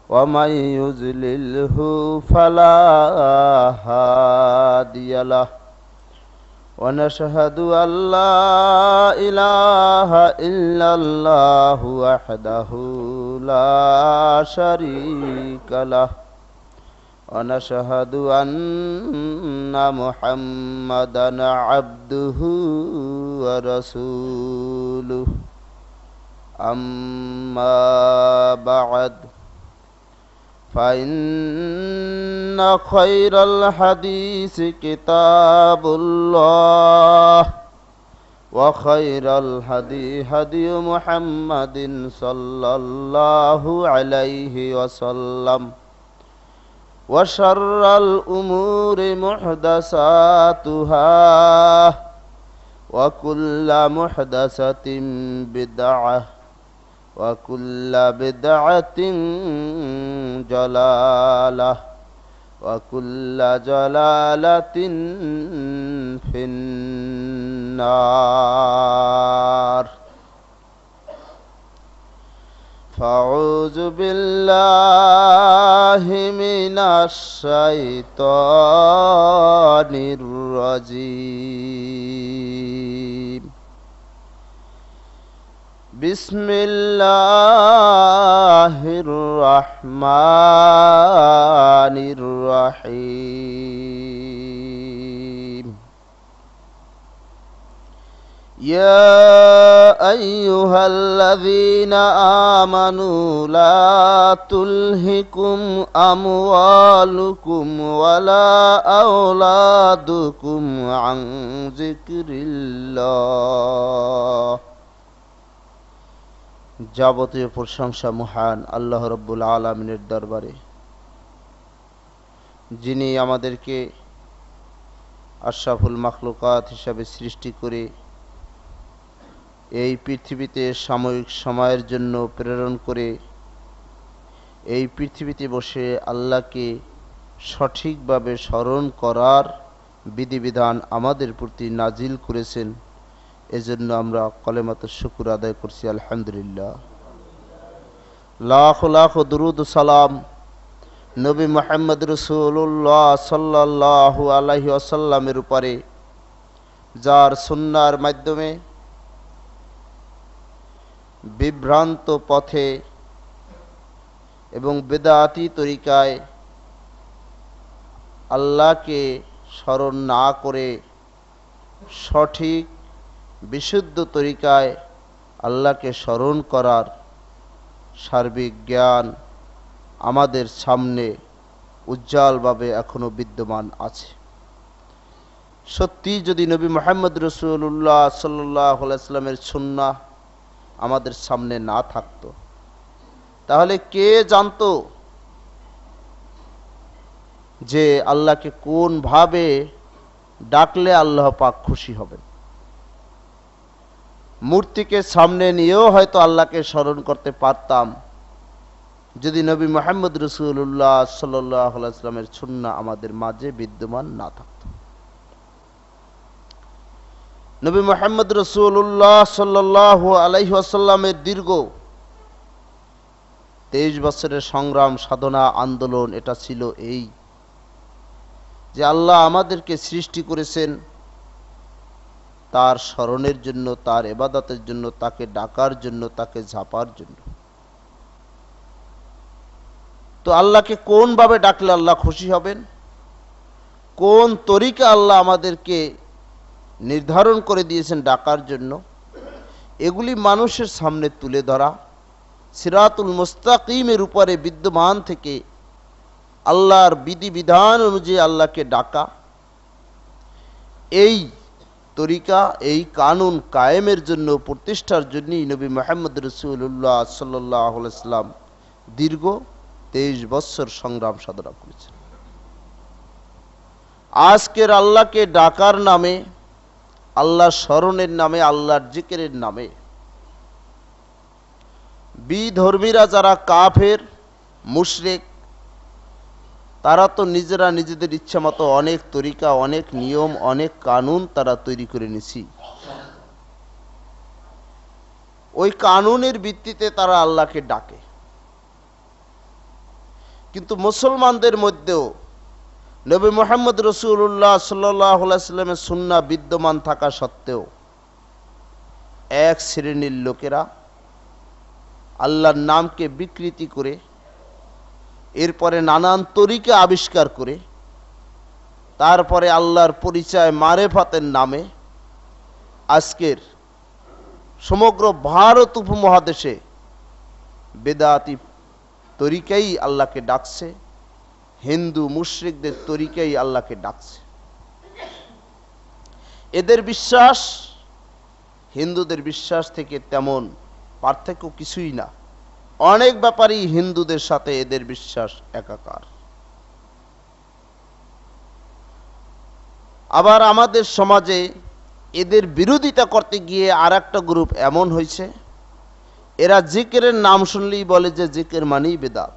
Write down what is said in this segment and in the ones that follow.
ومن يضلله فلا هادي له ونشهد أن لا إله إلا الله وحده لا شريك له ونشهد أن محمدا عبده ورسوله أما بعد فإن خير الحديث كتاب الله وخير الهدي هدي محمد صلى الله عليه وسلم وشر الأمور محدثاتها وكل محدثة بدعة وكل بدعة ضلالة وكل ضلالة في النار فأعوذ بالله من الشيطان الرجيم بسم الله الرحمن الرحيم يا أيها الذين آمنوا لا تلهكم أموالكم ولا أولادكم عن ذكر الله যাবতীয় প্রশংসা মহান আল্লাহ রাব্বুল আলামিনের দরবারে, যিনি আমাদেরকে আশরাফুল মাখলুকাত হিসাবে সৃষ্টি করে এই পৃথিবীতে সাময়িক সময়ের জন্য প্রেরণ করে এই পৃথিবীতে বসে আল্লাহকে সঠিকভাবে স্মরণ করার বিধিবিধান আমাদের প্রতি নাজিল করেছেন। এজন্য আমরা কলেমাত শুকর আদায় করছি, আলহামদুলিল্লাহ। লাখ লাখ দুরুদ সালাম নবী মুহাম্মদ রাসূলুল্লাহ সাল্লাল্লাহু আলাইহি ওয়াসাল্লামের উপরে, যার সুন্নাহর মাধ্যমে বিভ্রান্ত পথে এবং বিদআতি তরিকায় আল্লাহকে স্মরণ না করে সঠিক বিশুদ্ধ তরিকায় আল্লাহকে স্মরণ করার সার্বিক জ্ঞান আমাদের সামনে উজ্জ্বলভাবে এখনো বিদ্যমান আছে। সত্যি যদি নবী মুহাম্মদ রাসূলুল্লাহ সাল্লাল্লাহু আলাইহি ওয়াসাল্লামের সুন্নাহ আমাদের সামনে না থাকতো, তাহলে কে জানতো যে আল্লাহকে কোন ভাবে ডাকলে আল্লাহ পাক খুশি হবেন? মূর্তিকে সামনে নিয়েও হয়তো আল্লাহকে স্মরণ করতে পারতাম যদি নবী মুহাম্মদ রাসূলুল্লাহ সাল্লাল্লাহু আলাইহি ওয়াসাল্লামের সুন্নাহ আমাদের মাঝে বিদ্যমান না থাকতো। নবী মুহাম্মদ রাসূলুল্লাহ সাল্লাল্লাহু আলাইহি ওয়াসাল্লামের দীর্ঘ 23 বছরের সংগ্রাম, সাধনা, আন্দোলন এটা ছিল এই যে আল্লাহ আমাদেরকে সৃষ্টি করেছেন তার স্মরণের জন্য, তার ইবাদতের জন্য, তাকে ডাকার জন্য, তাকে ঝাপার জন্য। তো আল্লাহকে কোন ভাবে ডাকলে আল্লাহ খুশি হবেন, কোন তরিকা আল্লাহ আমাদেরকে নির্ধারণ করে দিয়েছেন ডাকার জন্য, এগুলি মানুষের সামনে তুলে ধরা, সিরাতুল মুস্তাকিমের উপরে বিদ্যমান থেকে আল্লাহর বিধিবিধান অনুযায়ী আল্লাহকে ডাকা, এই তরিকা, এই কানুন কায়েমের জন্য, প্রতিষ্ঠার জন্যই নবী মুহাম্মদ রাসূলুল্লাহ সাল্লাল্লাহু আলাইহি ওয়াসাল্লাম দীর্ঘ 23 বছর সংগ্রাম সাধনা করেছেন। আজকের আল্লাহকে ডাকার নামে, আল্লাহ স্মরণের নামে, আল্লাহর জিকিরের নামে বিধর্মীরা যারা কাফের, মুশরিক, তারা তো নিজেরা নিজেদের ইচ্ছা মতো অনেক তরিকা, অনেক নিয়ম, অনেক কানুন তারা তৈরি করে নিয়েছে। ওই কানুনের ভিত্তিতে তারা আল্লাহকে ডাকে। কিন্তু মুসলমানদের মধ্যেও নবী মুহাম্মদ রাসূলুল্লাহ সাল্লাল্লাহু আলাইহি সাল্লামের সুন্নাহ বিদ্যমান থাকা সত্ত্বেও এক শ্রেণীর লোকেরা আল্লাহর নামকে বিকৃতি করে এরপরে নানান তরিকা আবিষ্কার করে তারপরে আল্লাহর পরিচয় মারেফাতের নামে আজকের সমগ্র ভারত উপমহাদেশে বেদাতি তরিকাই আল্লাহকে ডাকছে, হিন্দু মুশরিকদের তরিকাই আল্লাহকে ডাকছে। এদের বিশ্বাস হিন্দুদের বিশ্বাস থেকে তেমন পার্থক্য কিছুই না। অনেক ব্যাপারেই হিন্দুদের সাথে এদের বিশ্বাস একাকার। আবার আমাদের সমাজে এদের বিরোধিতা করতে গিয়ে আর একটা গ্রুপ এমন হয়েছে, এরা জিকিরের নাম শুনলেই বলে যে জিকির মানেই বেদাত।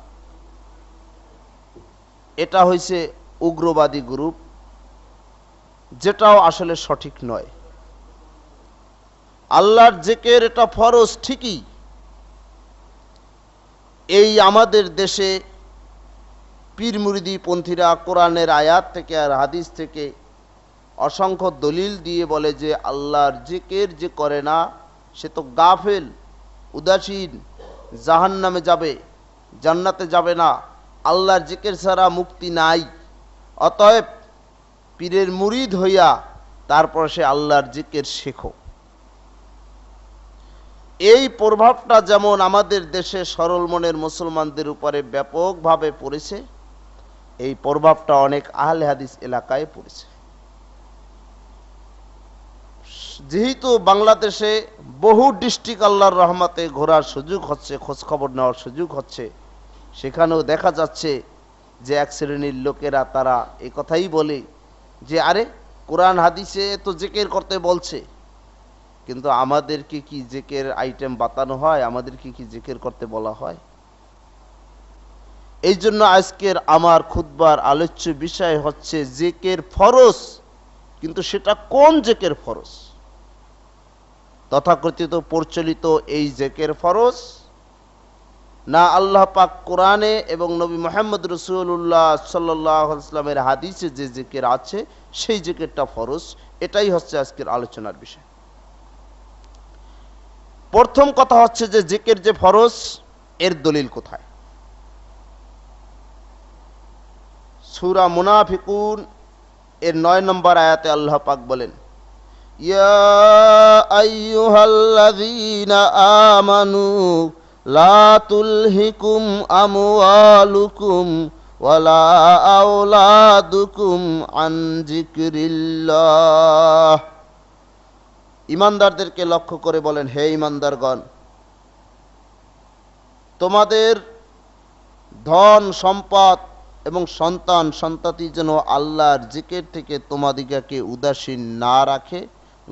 এটা হয়েছে উগ্রবাদী গ্রুপ, যেটাও আসলে সঠিক নয়। আল্লাহর জিকির এটা ফরজ ঠিকই। এই আমাদের দেশে পীর মুরিদি পন্থীরা কোরআনের আয়াত থেকে আর হাদিস থেকে অসংখ্য দলিল দিয়ে বলে যে আল্লাহর জিকির যে করে না সে তো গাফেল, উদাসীন, জাহান্নামে যাবে, জান্নাতে যাবে না, আল্লাহর জিকির ছাড়া মুক্তি নাই। অতএব পীরের মুরিদ হইয়া তারপর সে আল্লাহর জিকির শেখো। এই প্রভাবটা যেমন আমাদের দেশে সরল মনের মুসলমানদের উপরে ব্যাপকভাবে পড়েছে, এই প্রভাবটা অনেক আহলে হাদিস এলাকায় পড়েছে। যেহেতু বাংলাদেশে বহু ডিস্ট্রিক্ট আল্লাহর রহমতে ঘোরার সুযোগ হচ্ছে, খোঁজ খবর নেওয়ার সুযোগ হচ্ছে, সেখানেও দেখা যাচ্ছে যে এক শ্রেণীর লোকেরা তারা এই কথাই বলে যে আরে কোরআন হাদিসে তো জিকির করতে বলছে, কিন্তু আমাদেরকে কি জিকির আইটেম বাতানো হয়? আমাদেরকে কি জিকির করতে বলা হয়? এই জন্য আজকের আমার খুতবার আলোচ্য বিষয় হচ্ছে জিকির ফরজ, কিন্তু সেটা কোন জিকির ফরজ? তথাকথিত প্রচলিত এই জিকির ফরজ, না আল্লাহ পাক কোরআনে এবং নবী মুহাম্মদ রাসূলুল্লাহ সাল্লাল্লাহু আলাইহি ওয়াসাল্লামের হাদিসে যে জিকির আছে সেই জিকিরটা ফরজ? এটাই হচ্ছে আজকের আলোচনার বিষয়। প্রথম কথা হচ্ছে যে জিকির যে ফরজ, এর দলিল কোথায়? সূরা মুনাফিকুন এর 9 নম্বর আয়াতে আল্লাহ পাক বলেন, ইয়া আইয়ুহাল্লাযীনা আমানু লা তুলহিকুম আমওয়ালুকুম ওয়ালা আওলাদুকুম আন যিকরিল্লাহ। ঈমানদারদেরকে লক্ষ্য করে বলেন, হে ঈমানদারগণ, তোমাদের ধন সম্পদ এবং সন্তান সন্ততি যেন আল্লাহর জিকির থেকে তোমাদিগকে উদাসীন না রাখে,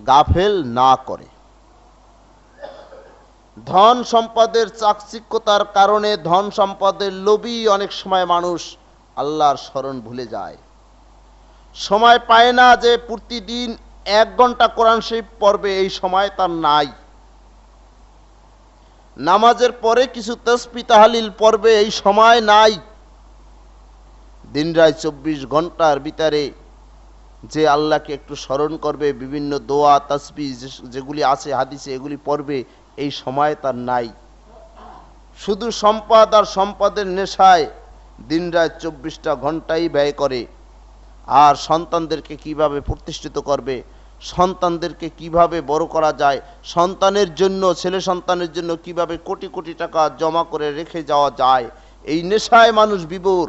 গাফেল না করে। ধন সম্পদের চাকচিক্যতার কারণে, ধন সম্পদের লোভী অনেক সময় মানুষ আল্লাহর স্মরণ ভুলে যায়, সময় পায় না যে প্রতিদিন 1 ঘন্টা কোরআন শরীফ পড়বে, এই সময় তার নাই। নামাজের পরে কিছু তাসবিহ তাহলিল পড়বে, এই সময় নাই। দিন রাত 24 ঘন্টার ভিতরে যে আল্লাহকে একটু স্মরণ করবে, বিভিন্ন দোয়া তাসবিহ যেগুলি আছে হাদিসে এগুলি পড়বে, এই সময় তার নাই। শুধু সম্পদ আর সম্পদের নেশায় দিন রাত 24টা ঘন্টাই ব্যয় করে। আর সন্তানদেরকে কিভাবে প্রতিষ্ঠিত করবে, সন্তানদেরকে কিভাবে বড় করা যায়, সন্তানের জন্য, ছেলে সন্তানের জন্য কিভাবে কোটি কোটি টাকা জমা করে রেখে যাওয়া যায়, এই নেশায় মানুষ বিভোর।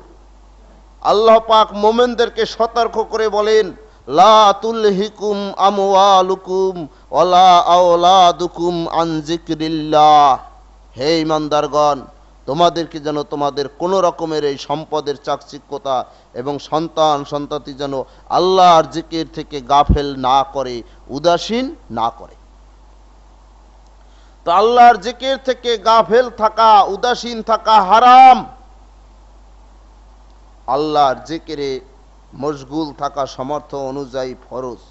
আল্লাহ পাক মোমেনদেরকে সতর্ক করে বলেন, লা তুলহিকুম আমওয়ালুকুম ওয়ালা আওলাদুকুম আন যিকরিল্লাহ। হে ঈমানদারগণ, তোমাদেরকে যেন তোমাদের কোনো রকমের এই সম্পদের চাকচিক্যতা এবং সন্তান সন্ততি যেন আল্লাহর জিকির থেকে গাফেল না করে, উদাসীন না করে। তো আল্লাহর জিকির থেকে গাফেল থাকা, উদাসীন থাকা হারাম। আল্লাহর জিকিরে মশগুল থাকা সমর্থ অনুযায়ী ফরজ।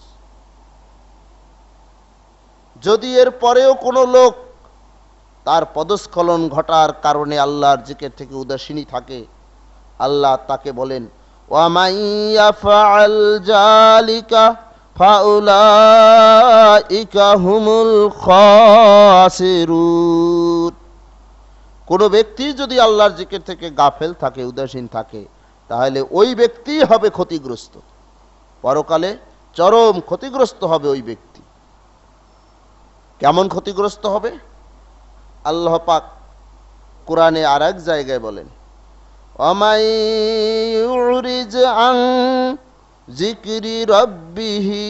যদি এর পরেও কোনো লোক তার পদস্খলন ঘটার কারণে আল্লাহর জিকির থেকে উদাসীনী থাকে, আল্লাহ তাকে বলেন, ওয়ামান ইয়াফআল যালিকা ফাউলাইকা হুমুল খাসিরুন। কোন ব্যক্তি যদি আল্লাহর জিকির থেকে গাফেল থাকে, উদাসীন থাকে, তাহলে ওই ব্যক্তি হবে ক্ষতিগ্রস্ত, পরকালে চরম ক্ষতিগ্রস্ত হবে ওই ব্যক্তি। কেমন ক্ষতিগ্রস্ত হবে? আল্লাহ পাক কোরআনে আর এক জায়গায় বলেন, ওয়ামাই ইউরিজ আন যিকরি রাব্বিহি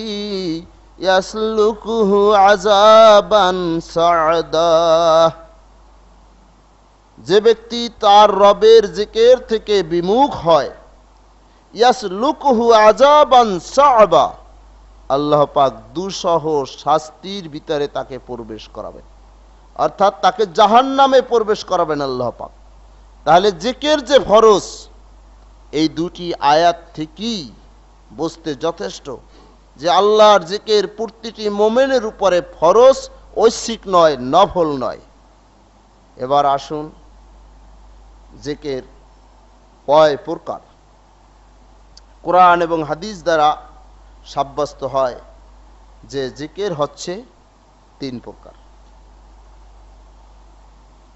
ইয়াসলুকুহু আযাবান সা'দা। যে ব্যক্তি তার রবের জিকির থেকে বিমুখ হয়, ইয়াসলুকুহু আযাবান সা'বা, আল্লাহ পাক দুঃসহ শাস্তির ভিতরে তাকে প্রবেশ করাবেন, অর্থাৎ তাকে জাহান্নামে প্রবেশ করাবেন আল্লাহ পাক। তাহলে জিকির যে ফরজ, এই দুটি আয়াত থেকেই বুঝতে যথেষ্ট যে আল্লাহর জিকির প্রতিটি মুমিনের উপরে ফরজ, ঐচ্ছিক নয়, নফল নয়। এবার আসুন, জিকির কয় প্রকার? কোরআন এবং হাদিস দ্বারা সাব্যস্ত হয় যে জিকির হচ্ছে 3 প্রকার।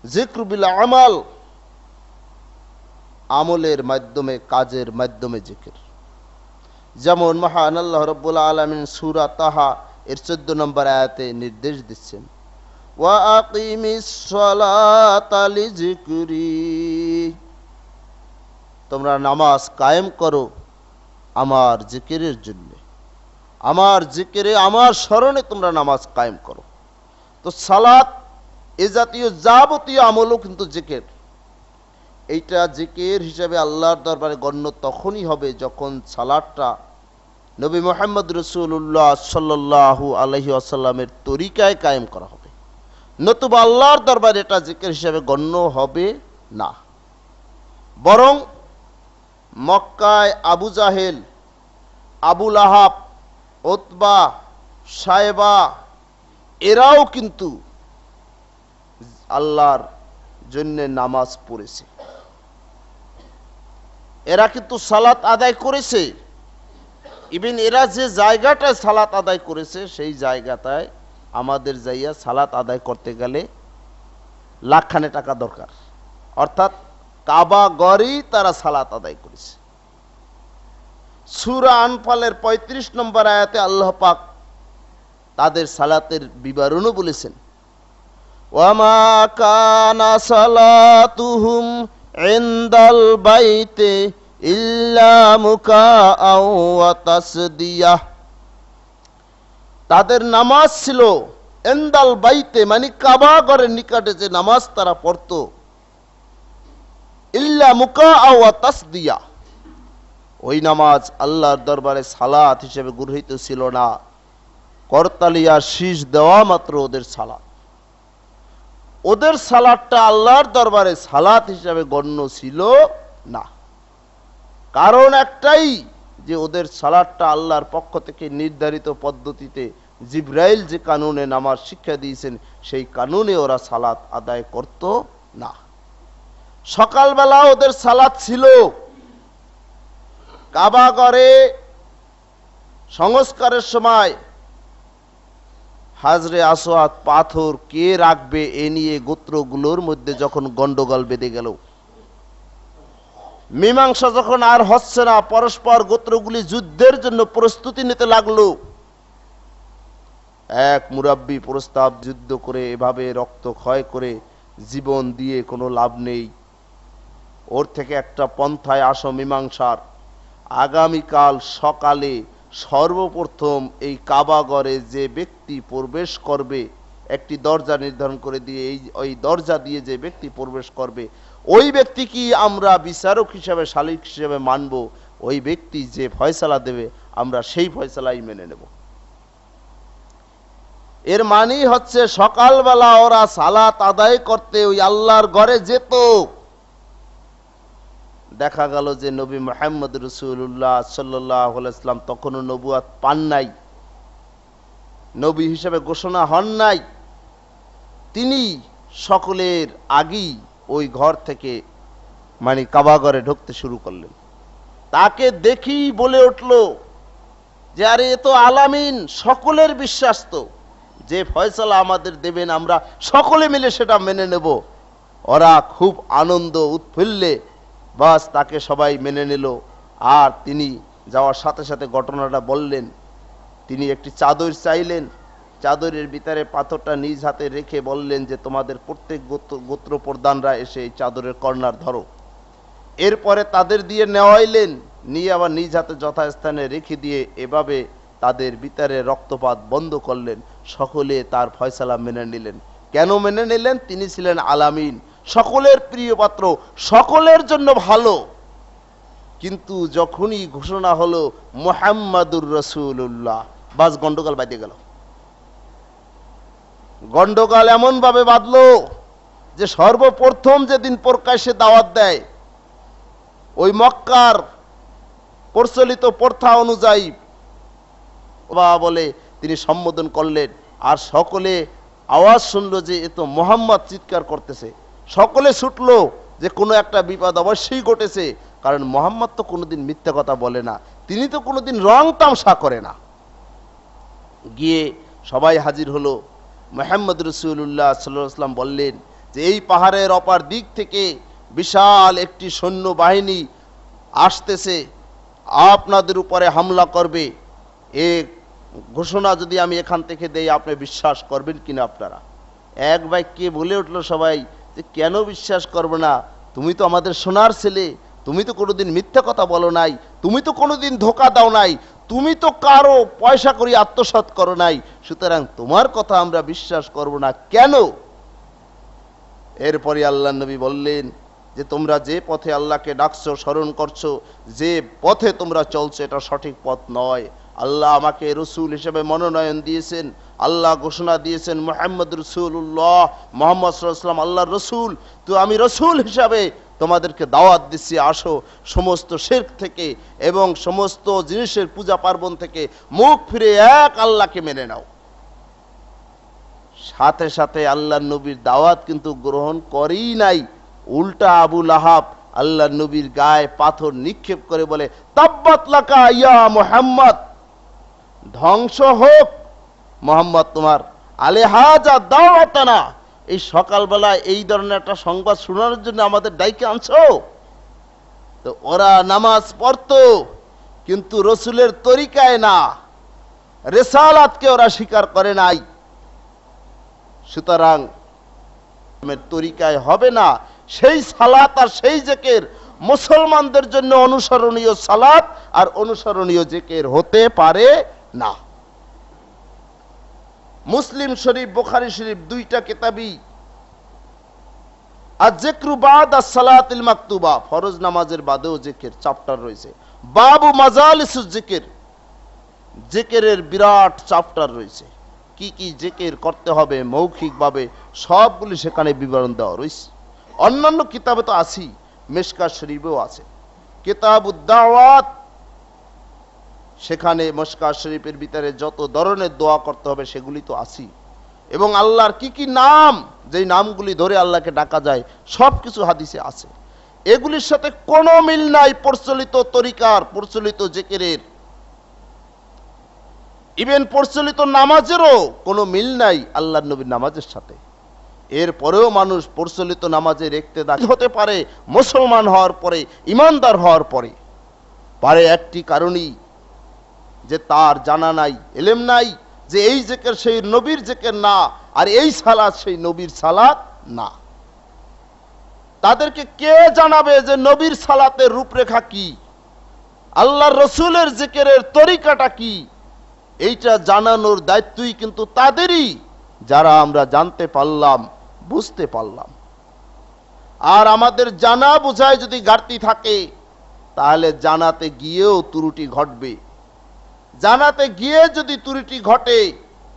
যিকর বিল আমাল, আমলের মাধ্যমে, কাজের মাধ্যমে জিকির। যেমন মহান আল্লাহ রাব্বুল আলামিন সূরা তাহা এর 14 নম্বর আয়াতে নির্দেশ দিচ্ছেন, ওয়া আকিমিস সালাতা লিযিকরি, তোমরা নামাজ কায়েম করো আমার জিকিরের জন্য, আমার জিকিরে, আমার স্মরণে তোমরা নামাজ কায়েম করো। তো সালাত এ জাতীয় যাবতীয় আমলও কিন্তু জিকির। এইটা জিকির হিসাবে আল্লাহর দরবারে গণ্য তখনই হবে যখন সালাতটা নবী মুহাম্মদ রাসূলুল্লাহ সাল্লাল্লাহু আলাইহি ওয়াসাল্লামের তরিকায় কায়েম করা হবে, নতুবা আল্লাহর দরবারে এটা জিকির হিসাবে গণ্য হবে না। বরং মক্কায় আবু জাহেল, আবু লাহাব, উতবা, সায়বা, এরাও কিন্তু আল্লাহর জন্য নামাজ পড়েছে, এরা কিন্তু সালাত আদায় করেছে। ইভেন এরা যে জায়গাটায় সালাত আদায় করেছে, সেই জায়গাটায় আমাদের যাইয়া সালাত আদায় করতে গেলে লাখখানে টাকা দরকার, অর্থাৎ কাবা গড়েই তারা সালাত আদায় করেছে। সূরা আনফালের 35 নম্বর আয়াতে আল্লাহ পাক তাদের সালাতের বিবরণও বলেছেন, ওয়ামা কানা সালাতুহুম ইনদাল বাইতে ইল্লা মুকাআও ওয়া তাসদিয়াহ, তাদের নামাজ ছিল ইনদাল বাইতে, মানে কাবা ঘরের নিকটে যে নামাজ তারা পড়তো, ইল্লা মুকাআও ওয়া তাসদিয়া, ওই নামাজ আল্লাহর দরবারে সালাত হিসেবে গৃহীত ছিল না, করতালিয়া শীষ দেওয়া মাত্র ওদের সালাত। ওদের সালাতটা আল্লাহর দরবারে সালাত হিসেবে গণ্য ছিল না। কারণ একটাই, যে ওদের সালাতটা আল্লাহর পক্ষ থেকে নির্ধারিত পদ্ধতিতে জিবরাইল যে কানুনে নামাজ শিক্ষা দিয়েছেন, সেই কানুনে ওরা সালাত আদায় করত না। সকালবেলা ওদের সালাত ছিল, কাবা ঘরে সংস্কারের সময় হাজরে আসওয়াদ পাথর কে রাখবে এ নিয়ে গোত্রগুলোর মধ্যে যখন গন্ডগোল বেঁধে গেল, মীমাংসা যখন আর হচ্ছে না, পরস্পর গোত্রগুলি যুদ্ধের জন্য প্রস্তুতি নিতে লাগলো, এক মুরাব্বি প্রস্তাব, যুদ্ধ করে এভাবে রক্ত ক্ষয় করে জীবন দিয়ে কোনো লাভ নেই, ওর থেকে একটা পন্থায় আসো মীমাংসার। আগামীকাল সকালে সর্বপ্রথম এই কাবাগরে যে ব্যক্তি প্রবেশ করবে, একটি দরজা নির্ধারণ করে দিয়ে ওই দরজা দিয়ে যে ব্যক্তি প্রবেশ করবে, ওই ব্যক্তি কি আমরা বিচারক হিসেবে, শালিক হিসেবে মানব, ওই ব্যক্তি যে ফয়সালা দেবে আমরা সেই ফয়সালাই মেনে নেব। এর মানে হচ্ছে সকালবেলা ওরা সালাত আদায় করতে ওই আল্লাহর ঘরে যেত। দেখা গেল যে নবী মুহাম্মদ রাসূলুল্লাহ সাল্লাল্লাহু আলাইহি ওয়াসাল্লাম তখনও নবুয়ত পান নাই, নবী হিসেবে ঘোষণা হন নাই। তিনি সকলের আগেই ওই ঘর থেকে মানে কাবাগরে ঢুকতে শুরু করলেন। তাকে দেখি বলে উঠল যে আরে এ তো আলামিন, সকলের বিশ্বাস, তো যে ফয়সালা আমাদের দেবেন আমরা সকলে মিলে সেটা মেনে নেব। ওরা খুব আনন্দ উৎফুল্লে বাস তাকে সবাই মেনে নিল। আর তিনি যাওয়ার সাথে সাথে ঘটনাটা বললেন। তিনি একটি চাদর চাইলেন, চাদরের ভিতরে পাথরটা নিজ হাতে রেখে বললেন যে তোমাদের প্রত্যেক গোত্র প্রধানরা এসে এই চাদরের কর্নার ধরো। এরপরে তাদের দিয়ে নেওয়াইলেন, নিয়ে আবার নিজ হাতে যথাস্থানে রেখে দিয়ে এভাবে তাদের ভিতরে রক্তপাত বন্ধ করলেন। সকলে তার ফয়সালা মেনে নিলেন। কেন মেনে নিলেন? তিনি ছিলেন আলামিন, সকলের প্রিয় পাত্র, সকলের জন্য ভালো। কিন্তু যখনই ঘোষণা হলো মুহাম্মাদুর রাসূলুল্লাহ, বাস গন্ডগোল বাঁধে গেল। গন্ডগোল এমন ভাবে বাঁধলো যে সর্বপ্রথম যেদিন প্রকাশ্যে দাওয়াত দেয়, ওই মক্কার প্রচলিত প্রথা অনুযায়ী বলে তিনি সম্বোধন করলেন। আর সকলে আওয়াজ শুনলো যে এ তো মোহাম্মদ চিৎকার করতেছে। সকলে ছুটলো যে কোনো একটা বিপদ অবশ্যই ঘটেছে, কারণ মোহাম্মদ তো কোনোদিন মিথ্যা কথা বলে না, তিনি তো কোনোদিন রং তামসা করে না। গিয়ে সবাই হাজির হলো। মুহাম্মদ রাসূলুল্লাহ সাল্লাল্লাহু আলাইহি ওয়াসাল্লাম বললেন যে এই পাহাড়ের অপর দিক থেকে বিশাল একটি সৈন্য বাহিনী আসতেছে, আপনাদের উপরে হামলা করবে। এ ঘোষণা যদি আমি এখান থেকে দেই আপনি বিশ্বাস করবেন কিনা? আপনারা এক বাক্যে বলে উঠলো সবাই যে কেন বিশ্বাস করবে না? তুমি তো আমাদের সোনার ছেলে, তুমি তো কোনোদিন মিথ্যা কথা বলো নাই, তুমি তো কোনোদিন ধোঁকা দাও নাই, তুমি তো কারো পয়সা করি আত্মসাৎ করো নাই, সুতরাং তোমার কথা আমরা বিশ্বাস করব না। কেন? এরপরে আল্লাহ নবী বললেন যে তোমরা যে পথে আল্লাহকে ডাকছো, স্মরণ করছো, যে পথে তোমরা চলছো এটা সঠিক পথ নয়। আল্লাহ আমাকে রসুল হিসেবে মনোনয়ন দিয়েছেন, আল্লাহ ঘোষণা দিয়েছেন মুহাম্মদ রাসূলুল্লাহ, মুহাম্মদ সাল্লাল্লাহু আলাইহি ওয়াসাল্লাম আল্লাহর রসুল। তো আমি রসুল হিসাবে তোমাদেরকে দাওয়াত দিচ্ছি, আসো সমস্ত শিরক থেকে এবং সমস্ত জিনিসের পূজা পার্বণ থেকে মুখ ফিরে এক আল্লাহকে মেনে নাও। সাথে সাথে আল্লাহ নবীর দাওয়াত কিন্তু গ্রহণ করেই নাই, উল্টা আবু লাহাব আল্লাহ নবীর গায়ে পাথর নিক্ষেপ করে বলে তাব্বাত লাকা ইয়া মুহাম্মদ, ধ্বংস হোক মুহাম্মদ তোমার, আলেহাজা দাওয়াতানা, এই সকালবেলা এই ধরনের একটা সংবাদ শোনানোর জন্য আমাদের ডাইকে আনছো? তো ওরা নামাজ পড়তো কিন্তু রসুলের তরিকায় না, রিসালাতকে ওরা স্বীকার করে নাই। সুতরাং তরিকায় হবে না সেই সালাত আর সেই জিকির মুসলমানদের জন্য অনুসরণীয় সালাত আর অনুসরণীয় জিকির হতে পারে না। মুসলিম শরীফ, বুখারী শরীফ দুইটা কিতাবই আয-যিকরু বা'দা সালাতিল মাকতুবা, ফরজ নামাজের বাদেও জিকির চ্যাপ্টার রয়েছে। বাবু মাজালিসুজ জিকির, জিকিরের বিরাট চ্যাপ্টার রয়েছে। কি কি জিকির করতে হবে মৌখিকভাবে সবগুলি সেখানে বিবরণ দেওয়া রয়েছে। অন্যান্য কিতাবে তো আছেই, মিশকাত শরীফেও আছে কিতাবুদ দাওয়াত, সেখানে মিশকাত শরীফের ভিতরে যত ধরনের দোয়া করতে হবে সেগুলি তো আছেই। এবং আল্লাহর কি কি নাম, যেই নামগুলি ধরে আল্লাহকে ডাকা যায় সবকিছু হাদিসে আছে। এগুলির সাথে কোনো মিল নাই প্রচলিত তরিকার, প্রচলিত জিকিরের, ইভেন প্রচলিত নামাজেরও কোনো মিল নাই আল্লাহর নবীর নামাজের সাথে। এরপরেও মানুষ প্রচলিত নামাজের ইক্তেদা হতে পারে মুসলমান হওয়ার পরে, ইমানদার হওয়ার পরে পারে একটি কারণই যে তার জানা নাই, ইলম নাই যে এই জিকির সেই নবীর জিকির না, আর এই সালাত সেই নবীর সালাত না। তাদেরকে কে জানাবে যে নবীর সালাতের রূপরেখা কি, আল্লাহর রসুলের জিকিরের তরিকাটা কি? এইটা জানানোর দায়িত্বই কিন্তু তাদেরই, যারা আমরা জানতে পারলাম, বুঝতে পারলাম। আর আমাদের জানা বোঝায় যদি ঘাটতি থাকে তাহলে জানাতে গিয়েও ত্রুটি ঘটবে। জানাতে গিয়ে যদি ত্রুটি ঘটে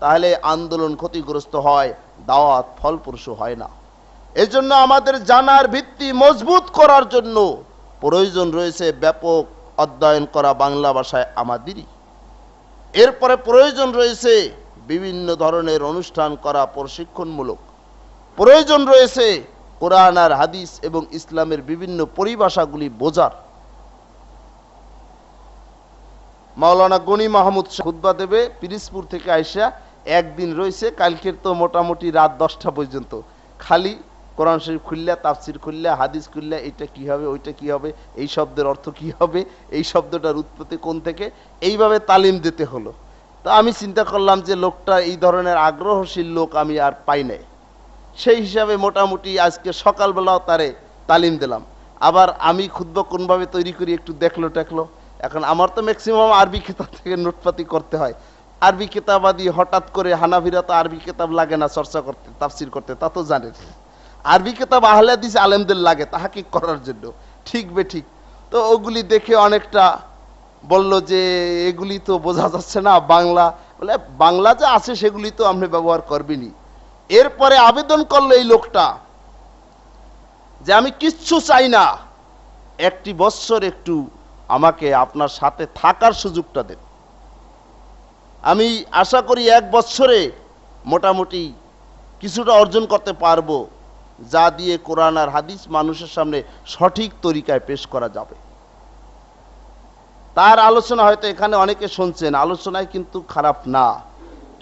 তাহলে আন্দোলন ক্ষতিগ্রস্ত হয়, দাওয়াত ফলপ্রসূ হয় না। এজন্য আমাদের জানার ভিত্তি মজবুত করার জন্য প্রয়োজন রয়েছে ব্যাপক অধ্যয়ন করা বাংলা ভাষায় আমাদেরই। এরপরে প্রয়োজন রয়েছে বিভিন্ন ধরনের অনুষ্ঠান করা প্রশিক্ষণমূলক, প্রয়োজন রয়েছে কোরআন আর হাদিস এবং ইসলামের বিভিন্ন পরিভাষাগুলি বোঝার। মাওলানা গনি মাহমুদ খুতবা দেবে পিরিজপুর থেকে আইসা, একদিন রয়েছে, কালকের তো মোটামুটি রাত 10টা পর্যন্ত খালি কোরআন শরীফ খুললা, তাফসির খুললা, হাদিস খুললা, এটা কি হবে, ওইটা কি হবে, এই শব্দের অর্থ কি হবে, এই শব্দটার উৎপত্তি কোন থেকে, এইভাবে তালিম দিতে হলো। তো আমি চিন্তা করলাম যে লোকটা এই ধরনের আগ্রহশীল লোক আমি আর পাই নাই। সেই হিসাবে মোটামুটি আজকে সকালবেলাও তারে তালিম দিলাম। আবার আমি খুতবা কোনভাবে তৈরি করি একটু দেখলো টেকলো। এখন আমার তো ম্যাক্সিমাম আরবি কিতাব থেকে নোটপাতি করতে হয়। আরবি কিতাবাদি হঠাৎ করে, হানাফিরা তো আরবি কিতাব লাগে না চর্চা করতে, তাফসির করতে, তা তো জানেন। আরবি কিতাব আহলে হাদিস আলেমদের লাগে তাহাকিক করার জন্য, ঠিক বে ঠিক। তো ওগুলি দেখে অনেকটা বলল যে এগুলি তো বোঝা যাচ্ছে না বাংলা, বলে বাংলা যা আছে সেগুলি তো আপনি ব্যবহার করবেনি। এরপরে আবেদন করলো এই লোকটা যে আমি কিচ্ছু চাই না, একটি বছর একটু আমাকে আপনার সাথে থাকার সুযোগটা দেন। আমি আশা করি 1 বছরে মোটামুটি কিছুটা অর্জন করতে পারবো, যা দিয়ে কোরআন আর হাদিস মানুষের সামনে সঠিক তরিকায় পেশ করা যাবে। তার আলোচনা হয়তো এখানে অনেকে শুনছেন, আলোচনায় কিন্তু খারাপ না,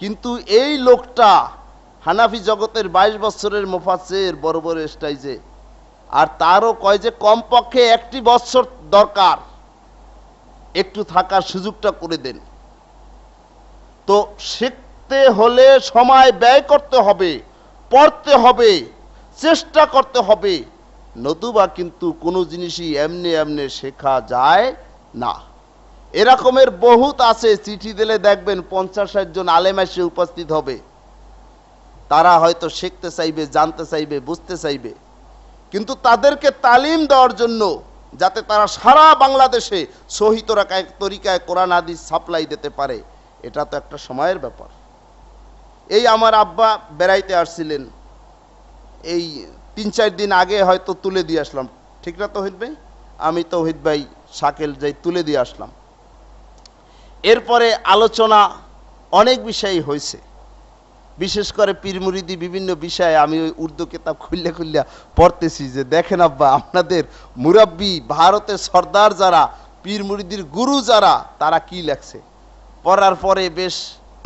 কিন্তু এই লোকটা হানাফি জগতের 22 বছরের মুফাসসির, বড় বড় স্টাইজে, আর তারও কয় যে কমপক্ষে 1 বছর দরকার, একটু থাকার সুযোগটা করে দেন। তো শিখতে হলে সময় ব্যয় করতে হবে, পড়তে হবে, চেষ্টা করতে হবে, নতুবা কিন্তু কোনো জিনিসই এমনি এমনি শেখা যায় না। এরকমের বহুত আছে, চিঠি দিলে দেখবেন 50-60 জন আলেম এসে উপস্থিত হবে। তারা হয়তো শিখতে চাইবে, জানতে চাইবে, বুঝতে চাইবে, কিন্তু তাদেরকে তালিম দেওয়ার জন্য যাতে তারা সারা বাংলাদেশে সহি তরিকায় কোরআন হাদিস সাপ্লাই দিতে পারে, এটা তো একটা সময়ের ব্যাপার। এই আমার আব্বা বেড়াইতে আসছিলেন, এই 3-4 দিন আগে হয়তো তুলে দিয়ে আসলাম, ঠিক না তৌহিদ ভাই? আমি তৌহিদ ভাই শাকিল যাই তুলে দিয়ে আসলাম। এরপরে আলোচনা অনেক বিষয় হয়েছে, বিশেষ করে পীর মুরিদি বিভিন্ন বিষয়ে আমি ওই উর্দু কিতাব খুললে খুললে পড়তেছি যে দেখেন আব্বা, আপনাদের মুরাব্বি, ভারতের সর্দার যারা, পীর মুরিদির গুরু যারা, তারা কি লেখছে। পড়ার পরে বেশ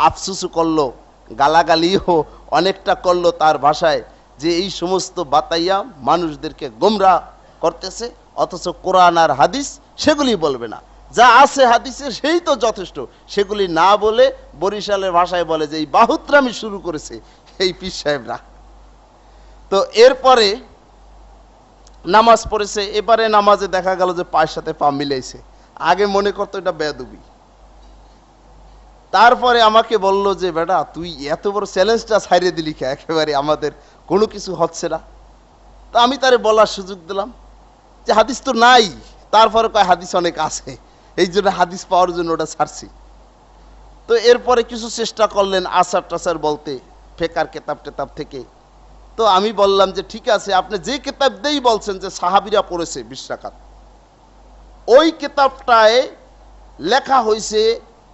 আফসুসও করলো, গালাগালিও অনেকটা করলো তার ভাষায়, যে এই সমস্ত বাতাইয়া মানুষদেরকে গোমরা করতেছে, অথচ কোরআন আর হাদিস সেগুলি বলবে না, যা আছে হাদিসে সেই তো যথেষ্ট, সেগুলি না বলে বরিশালের ভাষায় বলে যে এই বাহুত্রামি শুরু করেছে এই পীর সাহেবরা। তো এরপরে নামাজ পড়েছে, এবারে নামাজে দেখা গেল যে পায়ের সাথে পা মিলাইছে, আগে মনে করতো এটা বেয়াদবি। তারপরে আমাকে বলল যে বেটা তুই এত বড় চ্যালেঞ্জটা ছাড়িয়ে দিলি কে, একেবারে আমাদের কোনো কিছু হচ্ছে না। তো আমি তারে বলার সুযোগ দিলাম যে হাদিস তো নাই, তারপরে কয় হাদিস অনেক আছে, এই জন্য হাদিস পাওয়ার জন্য ওটা ছাড়ছি। তো এরপরে কিছু চেষ্টা করলেন আসার টাসার বলতে, ফেকার কেতাব টেতাব থেকে। তো আমি বললাম যে ঠিক আছে, আপনি যে কেতাব দিয়েই বলছেন যে সাহাবীরা পড়েছে 20 রাকাত, ওই কেতাবটায় লেখা হয়েছে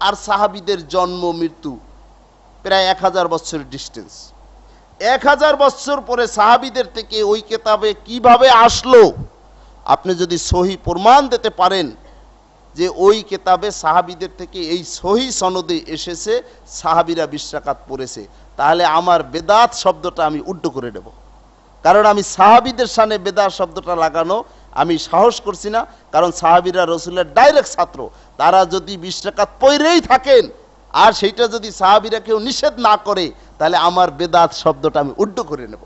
আর সাহাবীদের জন্ম মৃত্যু প্রায় 1000 বছরের ডিস্টেন্স। 1000 বছর পরে সাহাবীদের থেকে ওই কেতাবে কিভাবে আসলো, আপনি যদি সহি প্রমাণ দিতে পারেন যে ওই কেতাবে সাহাবীদের থেকে এই সহি সনদে এসেছে সাহাবীরা 20 রাকাত পড়েছে, তাহলে আমার বেদাত শব্দটা আমি উল্টো করে দেব। কারণ আমি সাহাবীদের সামনে বেদাত শব্দটা লাগানো আমি সাহস করছি না, কারণ সাহাবীরা রাসূলের ডাইরেক্ট ছাত্র, তারা যদি 20 রাকাত পড়েই থাকেন আর সেইটা যদি সাহাবীরা কেউ নিষেধ না করে, তাহলে আমার বেদাত শব্দটা আমি উল্টো করে নেব।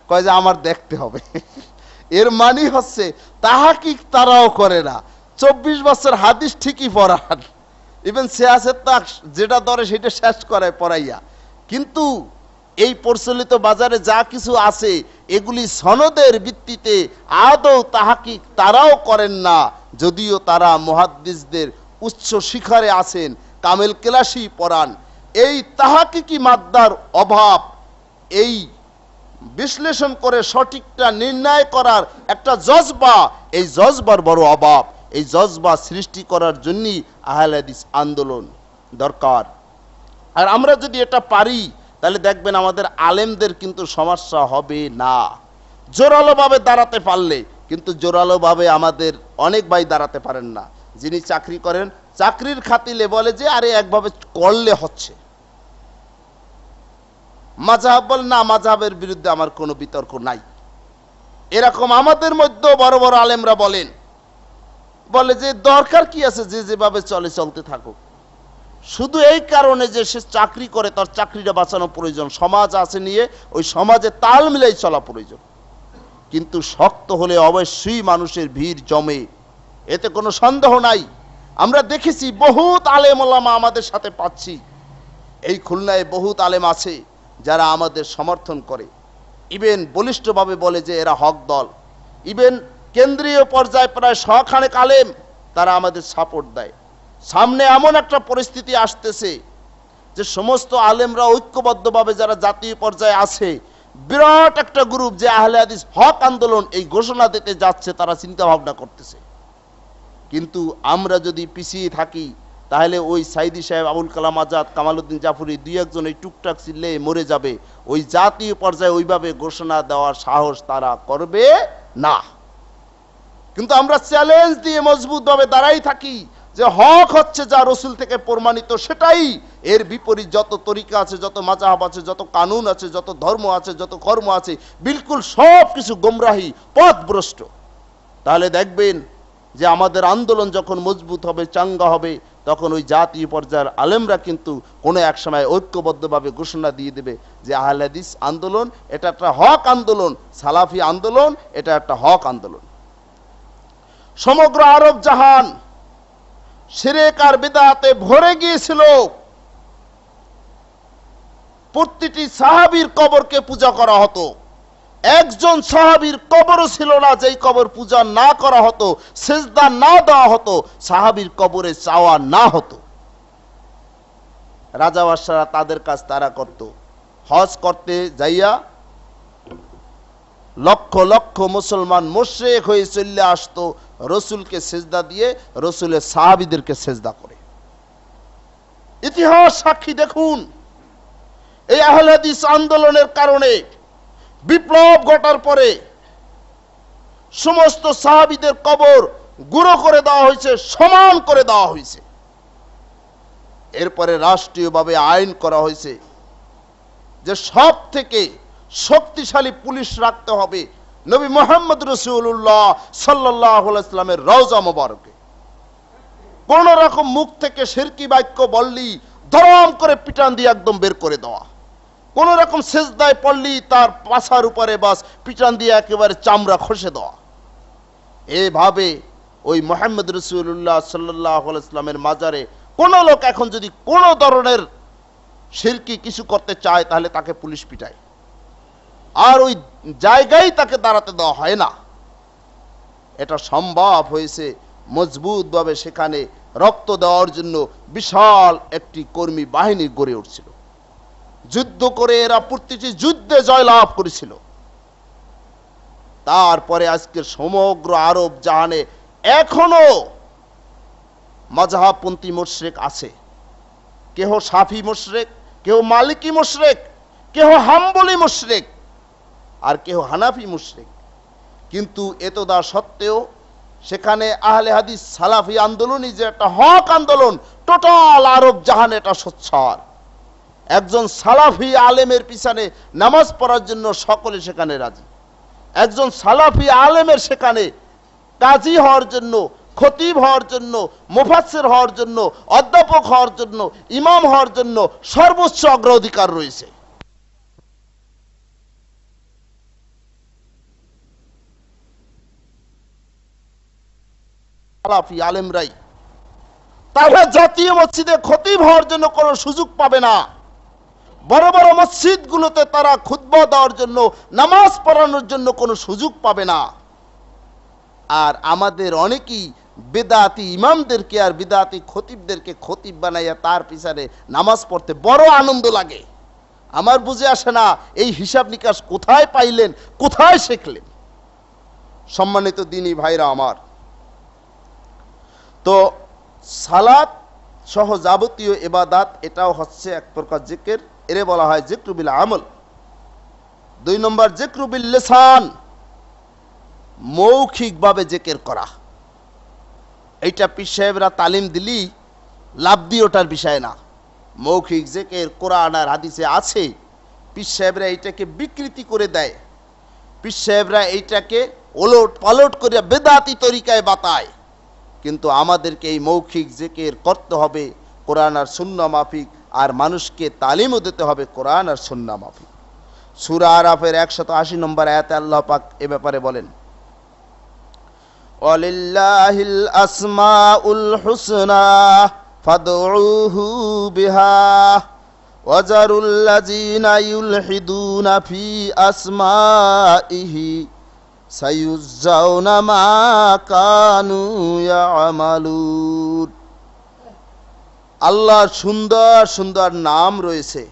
কয় যে আমার দেখতে হবে। এর মানে হচ্ছে তাহাকিক তারাও করে না, 24 বছর হাদিস ঠিকই পড়ান, ইভেন সিয়াসেত তাক যেটা ধরে সেটা শেষ করায় পড়াইয়া, কিন্তু এই প্রচলিত বাজারে যা কিছু আছে এগুলি সনদের ভিত্তিতে আদৌ তাহাকিক তারাও করেন না, যদিও তারা মুহাদ্দিসদের উচ্চ শিখরে আছেন, কামেল কেলাসি পড়ান। এই তাহাকিকি মাদ্দার অভাব, এই বিশ্লেষণ করে সঠিকটা নির্ণয় করার একটা জজবা, এই জজবার বড় অভাব। এই জজবা সৃষ্টি করার জন্যই আহলে হাদিস আন্দোলন দরকার। আর আমরা যদি এটা পারি তাহলে দেখবেন আমাদের আলেমদের কিন্তু সমস্যা হবে না। জোরালোভাবে দাঁড়াতে পারলে, কিন্তু জোরালোভাবে আমাদের অনেক ভাই দাঁড়াতে পারেন না। যিনি চাকরি করেন, চাকরির খাতিলে বলে যে আরে একভাবে করলে হচ্ছে। মাযহাব বলে না, মাযহাবের বিরুদ্ধে আমার কোনো বিতর্ক নাই। এরকম আমাদের মধ্যেও বড় বড় আলেমরা বলে যে দরকার কি আছে, যে যেভাবে চলে চলতে থাকুক। শুধু এই কারণে যে সে চাকরি করে, তার চাকরিটা বাঁচানো প্রয়োজন, সমাজ আছে নিয়ে ওই সমাজে তাল মিলাই চলা প্রয়োজন। কিন্তু শক্ত হলে অবশ্যই মানুষের ভিড় জমে, এতে কোনো সন্দেহ নাই। আমরা দেখেছি বহুত আলেম ওলামা আমাদের সাথে পাচ্ছি। এই খুলনায় বহুত আলেম আছে যারা আমাদের সমর্থন করে, ইভেন বলিষ্ঠভাবে বলে যে এরা হক দল। ইভেন কেন্দ্রীয় পর্যায়ে প্রায় 100 খানেক আলেম তারা আমাদের সাপোর্ট দেয়। সামনে এমন একটা পরিস্থিতি আসতেছে যে সমস্ত আলেমরা ঐক্যবদ্ধভাবে যারা জাতীয় পর্যায়ে আছে, বিরাট একটা গ্রুপ যে আহলে হাদিস হক আন্দোলন এই ঘোষণা দিতে যাচ্ছে, তারা চিন্তা ভাবনা করতেছে। কিন্তু আমরা যদি পিছিয়ে থাকি তাহলে ওই সাইদি সাহেব, আবুল কালাম আজাদ, কামালউদ্দিন জাফরি দুই একজন এই টুকটাক চিল্লে মরে যাবে। ওই জাতীয় পর্যায়ে ওইভাবে ঘোষণা দেওয়ার সাহস তারা করবে না। কিন্তু আমরা চ্যালেঞ্জ দিয়ে মজবুতভাবে দাঁড়াই থাকি যে হক হচ্ছে যা রসুল থেকে প্রমাণিত সেটাই। এর বিপরীত যত তরিকা আছে, যত মাযহাব আছে, যত কানুন আছে, যত ধর্ম আছে, যত কর্ম আছে, বিলকুল সব কিছু গোমরাহি, পথভ্রষ্ট। তাহলে দেখবেন যে আমাদের আন্দোলন যখন মজবুত হবে, চাঙ্গা হবে, তখন ওই জাতীয় পর্যায়ের আলেমরা কিন্তু কোনো এক সময় ঐক্যবদ্ধভাবে ঘোষণা দিয়ে দেবে যে আহলে হাদিস আন্দোলন এটা একটা হক আন্দোলন, সালাফি আন্দোলন এটা একটা হক আন্দোলন। সমগ্র আরব জাহান শিরক আর বিদআতে ভরে গিয়েছিল। প্রতিটি সাহাবীর কবরকে পূজা করা হতো। একজন সাহাবীর কবরও ছিল না যেই কবর পূজা না করা হতো, সিজদা না দেওয়া হতো, সাহাবীর কবরে চাওয়া না হতো। রাজা বাদশারা তাদের কাজ তারা করত। হজ করতে যাইয়া লক্ষ লক্ষ মুসলমান মুশরিক হয়ে চলে আসতো, রসুলকে সেজদা দিয়ে রসুলের সাহাবীদেরকে সেজদা করে। ইতিহাস সাক্ষী দেখুন, এই আহলে হাদিস আন্দোলনের কারণে বিপ্লব ঘটার পরে সমস্ত সাহাবীদের কবর গুঁড়ো করে দেওয়া হয়েছে, সমান করে দেওয়া হয়েছে। এরপরে রাষ্ট্রীয়ভাবে আইন করা হয়েছে যে সব থেকে শক্তিশালী পুলিশ রাখতে হবে নবী মুহাম্মদ রাসূলুল্লাহ সাল্লাল্লাহু আলাইহি ওয়াসাল্লামের রওজা মোবারকে। কোন রকম মুখ থেকে শিরকি বাক্য বললি ধরম করে পিটান দিয়ে একদম বের করে দেওয়া। কোন রকম সেজদায় পড়লি তার পাছার উপরে বাস পিটান দিয়ে একেবারে চামড়া খসে দেওয়া। এভাবে ওই মুহাম্মদ রাসূলুল্লাহ সাল্লাল্লাহু আলাইহি ওয়াসাল্লামের মাজারে কোন লোক এখন যদি কোন ধরনের শিরকি কিছু করতে চায় তাহলে তাকে পুলিশ পিটায়, আর ওই জায়গায় তাকে দাঁড়াতে দেওয়া হয় না। এটা সম্ভব হয়েছে মজবুতভাবে সেখানে রক্ত দেওয়ার জন্য বিশাল একটি কর্মী বাহিনী গড়ে উঠছিল। যুদ্ধ করে এরা প্রতিটি যুদ্ধে জয়লাভ করেছিল। তারপরে আজকের সমগ্র আরব জাহানে এখনো মাযহাবপন্থী মুশরিক আছে। কেহ শাফি মুশরিক, কেহ মালিকি মুশরিক, কেহ হাম্বলি মুশরিক, আর কেহ হানাফি মুশরিক। কিন্তু এতদা সত্ত্বেও সেখানে আহলে হাদিস সালাফি আন্দোলনই যে একটা হক আন্দোলন, টোটাল আরব জাহানে এটা সোচ্চার। একজন সালাফি আলেমের পিছনে নামাজ পড়ার জন্য সকলে সেখানে রাজি। একজন সালাফি আলেমের সেখানে কাজী হওয়ার জন্য, খতিব হওয়ার জন্য, মুফাসসির হওয়ার জন্য, অধ্যাপক হওয়ার জন্য, ইমাম হওয়ার জন্য সর্বোচ্চ অগ্রাধিকার রয়েছে। সালাফি আলেমরাই। তাহলে জাতীয় মসজিদে খতিব হওয়ার জন্য কোনো সুযোগ পাবে না। বড় বড় মসজিদগুলোতে তারা খুতবা দেওয়ার জন্য, নামাজ পড়ানোর জন্য কোনো সুযোগ পাবে না। আর আমাদের অনেকেই বিদআতি ইমামদেরকে আর বিদআতি খতিবদেরকে খতিব বানাইয়া তার পিছনে নামাজ পড়তে বড় আনন্দ লাগে। আমার বুঝে আসে না এই হিসাব নিকাশ কোথায় পাইলেন, কোথায় শিখলেন। সম্মানিত দ্বীনী ভাইরা আমার, তো সালাত সহ যাবতীয় ইবাদত এটাও হচ্ছে এক প্রকার জিকির। এরে বলা হয় জিক্রু বিল আমল। 2 নম্বর জিক্রু বিল লিসান, মৌখিকভাবে জিকির করা। এইটা পীর সাহেবরা তালিম দিলি লাভ দিয়ে ওঠার বিষয় না। মৌখিক জিকির কোরআন আর হাদিসে আছে, পীর সাহেবরা এইটাকে বিকৃতি করে দেয়, পীর সাহেবরা এইটাকে ওলট পালট করে বেদাতি তরিকায় বাতায়। কিন্তু আমাদেরকে এই মৌখিক জিকির করতে হবে কোরআন আর সুন্নাহ মাফিক, আর মানুষকে তালিমও দিতে হবে কোরআন আর সুন্নাহ মাফিক। সূরা আরাফের 180 নম্বর আয়াতে আল্লাহ পাক এ ব্যাপারে বলেন, ওয়ালিল্লাহিল আসমাউল হুসনা ফাদউহু বিহা ওয়াজারুল্লাযিনা ইউলহিদুনা ফি আসমাইহি সায়ুজ্জাউনা মা কানু ইয়ামালুন। আল্লাহর সুন্দর সুন্দর নাম রয়েছে,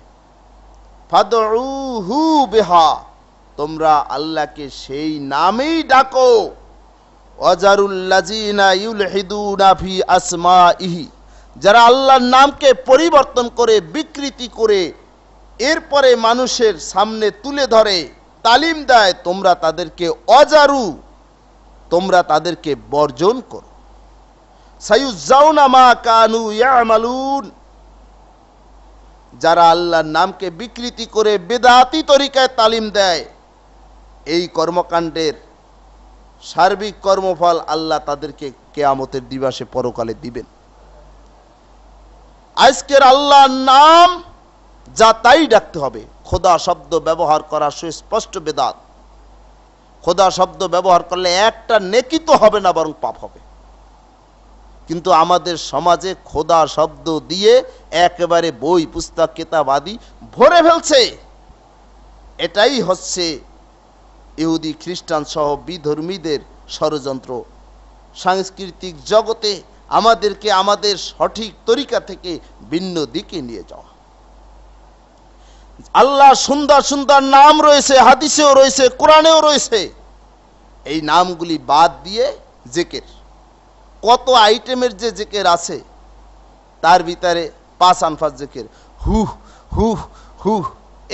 ফাদউহু বিহা, তোমরা আল্লাহকে সেই নামেই ডাকো। ওয়াজারুল্লাযিনা ইউলহিদুনা ফি আসমাইহি, যারা আল্লাহর নামকে পরিবর্তন করে বিকৃতি করে এরপরে মানুষের সামনে তুলে ধরে তালিম দেয়, তোমরা তাদেরকে অজারু, তোমরা তাদেরকে বর্জন করো। সায়ুজ্জাউনা মা কানু ইয়ামালুন, যারা আল্লাহর নামকে বিকৃতি করে বেদাতি তরিকায় তালিম দেয়, এই কর্মকাণ্ডের সার্বিক কর্মফল আল্লাহ তাদেরকে কিয়ামতের দিবসে পরকালে দিবেন। আজকের আল্লাহর নাম যা তাই ডাকতে হবে। খোদা শব্দ ব্যবহার করা সুস্পষ্ট বেদাত। খোদা শব্দ ব্যবহার করলে একটা নেকি তো হবে না, বরং পাপ হবে। কিন্তু আমাদের সমাজে খোদা শব্দ দিয়ে একেবারে বই পুস্তক কিতাব আদি ভরে ফেলছে। এটাই হচ্ছে ইহুদি খ্রিস্টান সহ বিধর্মীদের ষড়যন্ত্র। সাংস্কৃতিক জগতে আমাদেরকে আমাদের সঠিক তরিকা থেকে ভিন্ন দিকে নিয়ে যাওয়া। আল্লাহ সুন্দর সুন্দর নাম রয়েছে, হাদিসেও রয়েছে, কোরআনেও রয়েছে। এই নামগুলি বাদ দিয়ে জিকির, কত আইটেমের যে জিকির আছে, তার ভিতরে 5 আনফাস জিকির, হু হু হু,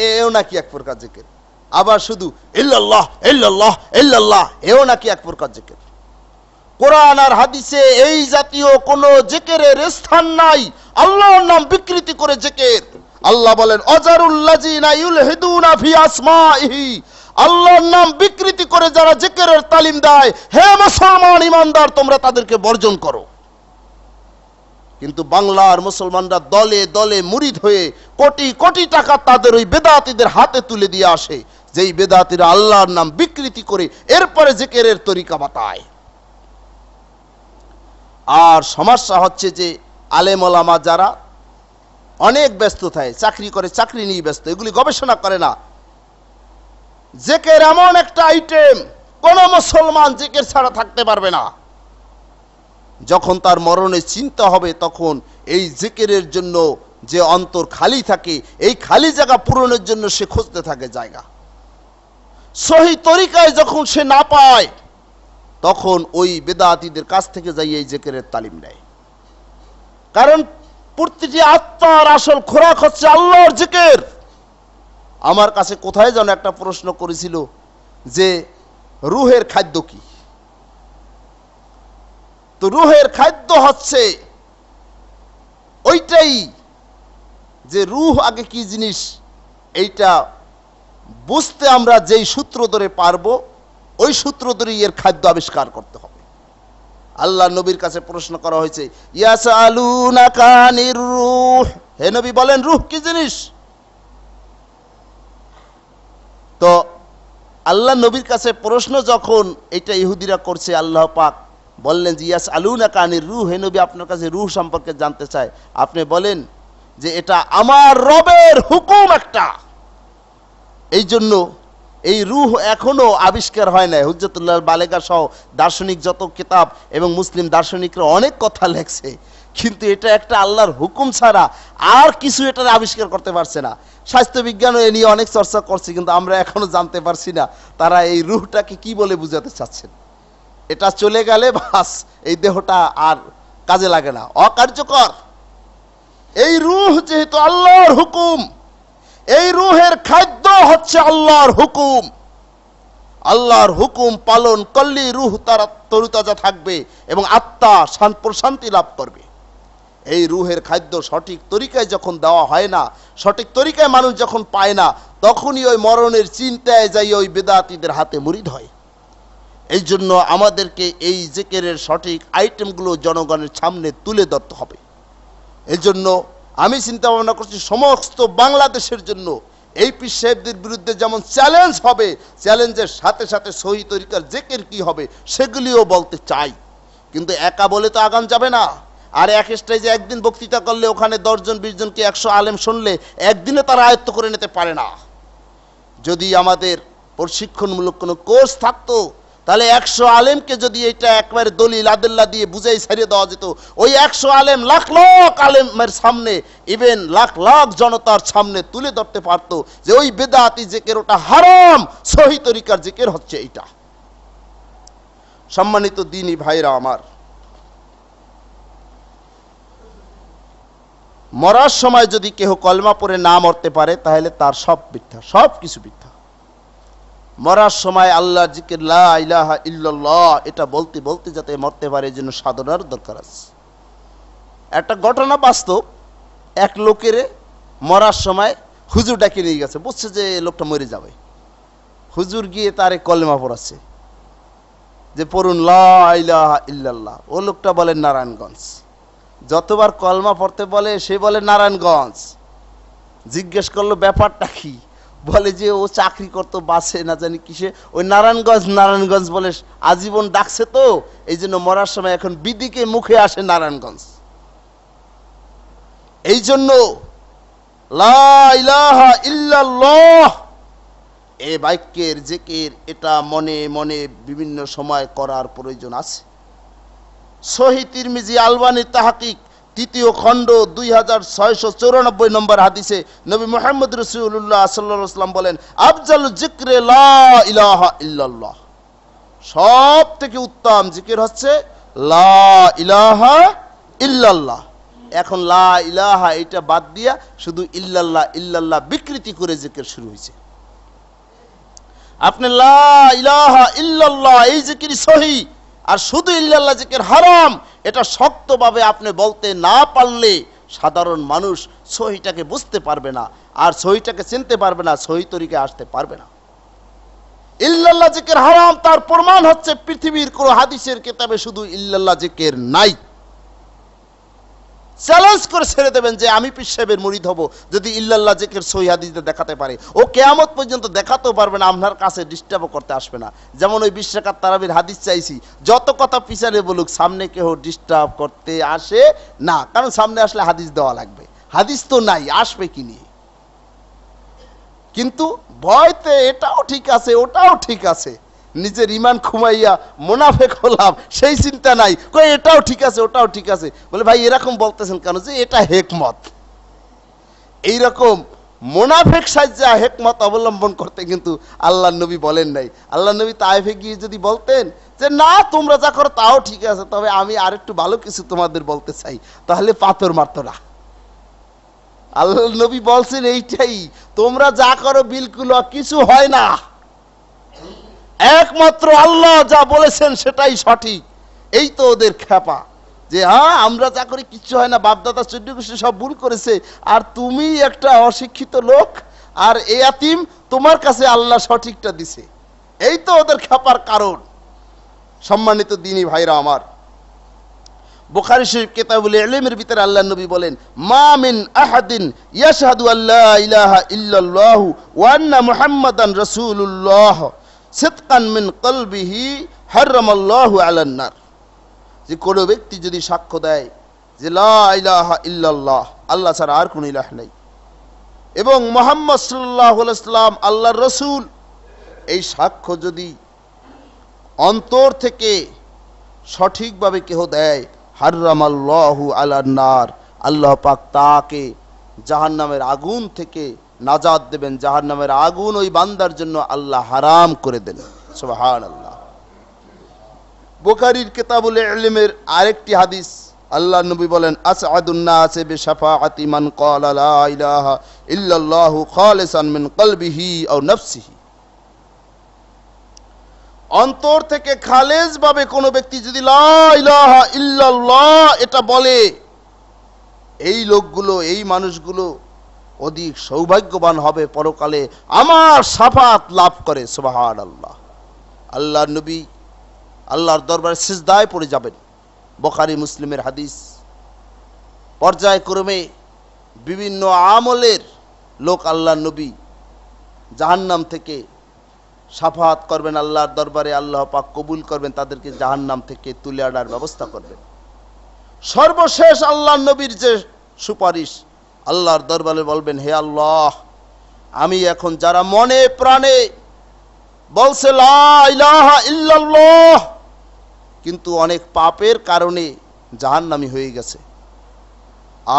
এও নাকি এক প্রকার জিকির। আবার শুধু ইল্লাল্লাহ ইল্লাল্লাহ ইল্লাল্লাহ, এও নাকি এক প্রকার জিকির। কোরআন আর হাদিসে এই জাতীয় কোন জিকিরের স্থান নাই। আল্লাহর নাম বিকৃতি করে জিকির। আল্লাহ বলেন, অজারুল্লাযিনা ইউলহিদুনা ফি আসমাইহি, আল্লাহর নাম বিকৃতি করে যারা জিকিরের তালিম দেয়, হে মুসলমান ইমানদার, তোমরা তাদেরকে বর্জন করো। কিন্তু বাংলার মুসলমানরা দলে দলে মুরিদ হয়ে কোটি কোটি টাকা তাদের ওই বেদাতীদের হাতে তুলে দিয়ে আসে, যেই বেদাতীরা আল্লাহর নাম বিকৃতি করে এরপরে জিকিরের তরিকা বাতায়। আর সমস্যা হচ্ছে যে আলেম ওলামা যারা অনেক ব্যস্ত থাকে, চাকরি করে, চাকরি নিয়ে ব্যস্ত, এগুলি গবেষণা করে না। জিকির এমন একটা আইটেম, কোন মুসলমান জিকির ছাড়া থাকতে পারবে না। যখন তার মরণে চিন্তা হবে, তখন এই জিকিরের জন্য যে অন্তর খালি থাকে, এই খালি জায়গা পূরণের জন্য সে খুঁজতে থাকে জায়গা। সহি তরিকায় যখন সে না পায়, তখন ওই বেদাতীদের কাছ থেকে যাই এই জিকিরের তালিম নেয়। কারণ প্রতিটি আত্মার আসল খোরাক হচ্ছে আল্লাহর জিকির। আমার কাছে কোথায় যেন একটা প্রশ্ন করেছিল যে রুহের খাদ্য কি? তো রুহের খাদ্য হচ্ছে ওইটাই, যে রুহ আগে কি জিনিস এইটা বুঝতে আমরা যেই সূত্র ধরে পারবো, ওই সূত্র ধরে এর খাদ্য আবিষ্কার করতে হবে। আল্লাহ নবীর কাছে প্রশ্ন করা হয়েছে, ইয়াসআলুনাকা আনির রূহ, হে নবী বলেন রূহ কি জিনিস? তো আল্লাহ নবীর কাছে প্রশ্ন যখন এটা ইহুদিরা করছে, আল্লাহ পাক বললেন যে ইয়াসআলুনাকা আনির রূহ, হে নবী আপনার কাছে রূহ সম্পর্কে জানতে চায়, আপনি বলেন যে এটা আমার রবের হুকুম একটা। এই জন্য এই রূহ এখনো আবিষ্কার হয় নাই। হুজ্জাতুল্লাহ বালেগা সহ দার্শনিক যত কিতাব এবং মুসলিম দার্শনিকরা অনেক কথা লেখছে, কিন্তু এটা একটা আল্লাহর হুকুম ছাড়া আর কিছু এটার আবিষ্কার করতে পারছে না। স্বাস্থ্য বিজ্ঞানও এ নিয়ে অনেক চর্চা করছে, কিন্তু আমরা এখনো জানতে পারছি না তারা এই রূহটাকে কি বলে বুঝাতে চাচ্ছেন। এটা চলে গেলে বাস এই দেহটা আর কাজে লাগে না, অকার্যকর। এই রূহ যেহেতু আল্লাহর হুকুম, এই রূহের খাদ্য হচ্ছে আল্লাহর হুকুম। আল্লাহর হুকুম পালন করলেই রূহ তার তরুতাজা থাকবে এবং আত্মা প্রশান্তি লাভ করবে। এই রূহের খাদ্য সঠিক তরিকায় যখন দেওয়া হয় না, সঠিক তরিকায় মানুষ যখন পায় না, তখনই ওই মরণের চিন্তায় যাই ওই বেদাতীদের হাতে মুরিদ হয়। এই জন্য আমাদেরকে এই জিকিরের সঠিক আইটেমগুলো জনগণের সামনে তুলে ধরতে হবে। এই জন্য আমি চিন্তা ভাবনা করছি সমস্ত বাংলাদেশের জন্য এই পীর সাহেবদের বিরুদ্ধে যেমন চ্যালেঞ্জ হবে, চ্যালেঞ্জের সাথে সাথে সহি তরিকার জিকির কি হবে সেগুলিও বলতে চাই। কিন্তু একা বলে তো আগান যাবে না। আর এক স্টেজে একদিন বক্তৃতা করলে ওখানে 10 জন 20 জনকে 100 আলেম শুনলে একদিনে তারা আয়ত্ত করে নিতে পারে না। যদি আমাদের প্রশিক্ষণমূলক কোনো কোর্স থাকতো, তাহলে 100 আলেমকে যদি এটা একবারে দলিল আদিল্লা দিয়ে বুঝাই ছাড়িয়ে দেওয়া যেত, ওই 100 আলেম লাখ লাখ আলেমের সামনে, ইভেন লাখ লাখ জনতার সামনে তুলে ধরতে পারতো যে ওই বেদাতি জিকির ওটা হারাম, সহি তরিকার জিকির হচ্ছে এইটা। সম্মানিত দ্বীনি ভাইরা আমার, মরার সময় যদি কেহ কলমা পড়ে না মরতে পারে তাহলে তার সব মিথ্যা, সব কিছু মিথ্যা। মরার সময় আল্লাহর জিকির লা ইলাহা ইল্লাল্লাহ এটা বলতে বলতে যাতে মরতে পারে, এই জন্য সাধনার দরকার আছে। একটা ঘটনা বাস্তব, এক লোকের মরার সময় হুজুর ডাকে নিয়ে গেছে, বুঝছে যে লোকটা মরে যাবে। হুজুর গিয়ে তারে কলমা পড়াচ্ছে যে পড়ুন লা ইলাহা ইল্লাল্লাহ। ও লোকটা বলে নারায়ণগঞ্জ। যতবার কলমা পড়তে বলে সে বলে নারায়ণগঞ্জ। জিজ্ঞেস করলো ব্যাপারটা কি, বলে যে ও চাকরি করতো বাসে না জানি কিসে, ওই নারায়ণগঞ্জ নারায়ণগঞ্জ বলে আজীবন ডাকছে, তো এই জন্য মরার সময় এখন বিদিকে মুখে আসে নারায়ণগঞ্জ। এই জন্য লা ইলাহা ইল্লাল্লাহ এই বাক্যের জিকির এটা মনে মনে বিভিন্ন সময় করার প্রয়োজন আছে। সহিহ তিরমিজি আলবানীর তাহকিক 3য় খণ্ড 2694 নম্বর হাদিসে নবী মুহাম্মদ রাসূলুল্লাহ সাল্লাল্লাহু আলাইহি ওয়াসাল্লাম বলেন, আফজালু যিকরি লা ইলাহা ইল্লাল্লাহ, সব থেকে উত্তম জিকির হচ্ছে লা ইলাহা ইল্লাল্লাহ। এখন লা ইলাহা এটা বাদ দিয়া শুধু ইল্লাল্লাহ ইল্লাল্লাহ বিকৃতি করে জিকির শুরু হয়েছে। আপনি লা ইলাহা ইল্লাল্লাহ এই জিকির সহি, আর শুধু ইল্লাল্লাহ জিকির হারাম, এটা শক্তভাবে আপনি বলতে না পারলে সাধারণ মানুষ সহিটাকে বুঝতে পারবে না, আর সহিটাকে চিনতে পারবে না, সহি তরিকে আসতে পারবে না। ইল্লাল্লাহ জিকির হারাম তার প্রমাণ হচ্ছে পৃথিবীর কোন হাদিসের কিতাবে শুধু ইল্লাল্লাহ জিকির নাই। চ্যালেঞ্জ করে ছেড়ে দেবেন যে আমি পীর সাহেবের মুরিদ হব যদি ইল্লাল্লাহ জিকির সহিহ হাদিসে দেখাতে পারে। ও কিয়ামত পর্যন্ত দেখাতেও পারবে না, আপনার কাছে ডিস্টার্বও করতে আসবে না। যেমন ওই 20 রাকাত তারাবির হাদিস চাইছি, যত কথা পিছনে বলুক সামনে কেউ ডিস্টার্ব করতে আসে না, কারণ সামনে আসলে হাদিস দেওয়া লাগবে, হাদিস তো নাই, আসবে কি নিয়ে। কিন্তু ভয়তে এটাও ঠিক আছে ওটাও ঠিক আছে, নিজের ইমান খুমাইয়া মুনাফেক হলাম সেই চিন্তা নাই, কই এটাও ঠিক আছে ওটাও ঠিক আছে। বলে ভাই এরকম বলতেছেন কেন, যে এটা হেকমত। এইরকম মুনাফেক সাজ্জা হেকমত অবলম্বন করতে কিন্তু আল্লাহর নবী বলেন নাই। আল্লাহর নবী তায়েফে গিয়ে যদি বলতেন যে না তোমরা যা করো তাও ঠিক আছে, তবে আমি আরেকটু ভালো কিছু তোমাদের বলতে চাই, তাহলে পাথর মারতো না। আল্লাহর নবী বলছেন এইটাই, তোমরা যা করো বিলকুল কিছু হয় না, একমাত্র আল্লাহ যা বলেছেন সেটাই সঠিক। এই তো ওদের খেপা, যে হ্যাঁ আমরা যা করি কিচ্ছু হয় না, বাপদাদা চোদ্দ গোষ্ঠী সব ভুল করেছে, আর তুমি একটা অশিক্ষিত লোক আর এ ইয়াতীম, তোমার কাছে আল্লাহ সঠিকটা দিছে। এই তো ওদের খেপার কারণ। সম্মানিত দ্বীনি ভাইরা আমার, বুখারী শরীফ কিতাবুল ইলমের ভিতরে আল্লাহর নবী বলেন, মা মিন আহাদিন ইয়াশহাদু আল্লা ইলাহা ইল্লাল্লাহু ওয়া আন্না মুহাম্মাদান রাসূলুল্লাহ সিদকান মিন কলবিহি হারামাল্লাহু আলান নার। যে কোনো ব্যক্তি যদি সাক্ষ্য দেয় যে লা ইলাহা ইল্লাল্লাহ আল্লাহ ছাড়া আর কোনো ইলাহ নাই, এবং মুহাম্মদ সাল্লাল্লাহু আলাইহি ওয়াসাল্লাম আল্লাহর রাসূল, এই সাক্ষ্য যদি অন্তর থেকে সঠিকভাবে কেহ দেয়, হারামাল্লাহু আলান নার, আল্লাহ পাক তাকে জাহান্নামের আগুন থেকে নাজাত দেবেন, জাহান্নামের আগুন ওই বান্দার জন্য আল্লাহ হারাম করে দেন। সুবহানাল্লাহ। বুখারীর কিতাবুল ইলমের আরেকটি হাদিস, আল্লাহর নবী বলেন, আসআদুন নাসি বিশাফাআতি মান ক্বালা লা ইলাহা ইল্লাল্লাহু খালিসান মিন কলবিহি আও নাফসিহি। অন্তর থেকে খালেজ ভাবে কোনো ব্যক্তি যদি লা ইলাহা ইল্লাল্লাহ এটা বলে, এই লোকগুলো, এই মানুষগুলো অধিক সৌভাগ্যবান হবে, পরকালে আমার শাফাত লাভ করে। সুবহানাল্লাহ। আল্লাহর নবী আল্লাহর দরবারে সিজদায় পড়ে যাবেন। বুখারী মুসলিমের হাদিস। পর্যায়ক্রমে বিভিন্ন আমলের লোক আল্লাহর নবী জাহান্নাম থেকে শাফাত করবেন আল্লাহর দরবারে, আল্লাহ পাক কবুল করবেন, তাদেরকে জাহান্নাম থেকে তুলে আনার ব্যবস্থা করবেন। সর্বশেষ আল্লাহর নবীর যে সুপারিশ, আল্লাহর দরবারে বলবেন, হে আল্লাহ, আমি এখন যারা মনে প্রাণে বলছে লা ইলাহা ইল্লাল্লাহ কিন্তু অনেক পাপের কারণে জাহান্নামী হয়ে গেছে,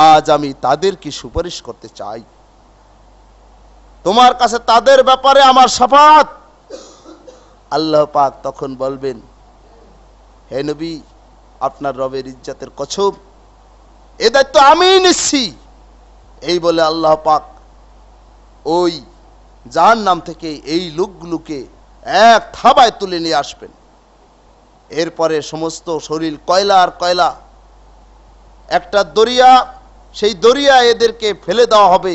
আজ আমি তাদেরকে সুপারিশ করতে চাই, তোমার কাছে তাদের ব্যাপারে আমার শাফাত। আল্লাহ পাক তখন বলবেন, হে নবী, আপনার রবের ইজ্জতের কসম, এ দায়িত্ব আমি নিচ্ছি। এই বলে আল্লাহ পাক ওই জাহান্নাম থেকে এই লোকগুলোকে এক থাবায় তুলে নিয়ে আসবেন। এরপরে সমস্ত শরীর কয়লা আর কয়লা, একটা দরিয়া, সেই দরিয়া এদেরকে ফেলে দেওয়া হবে।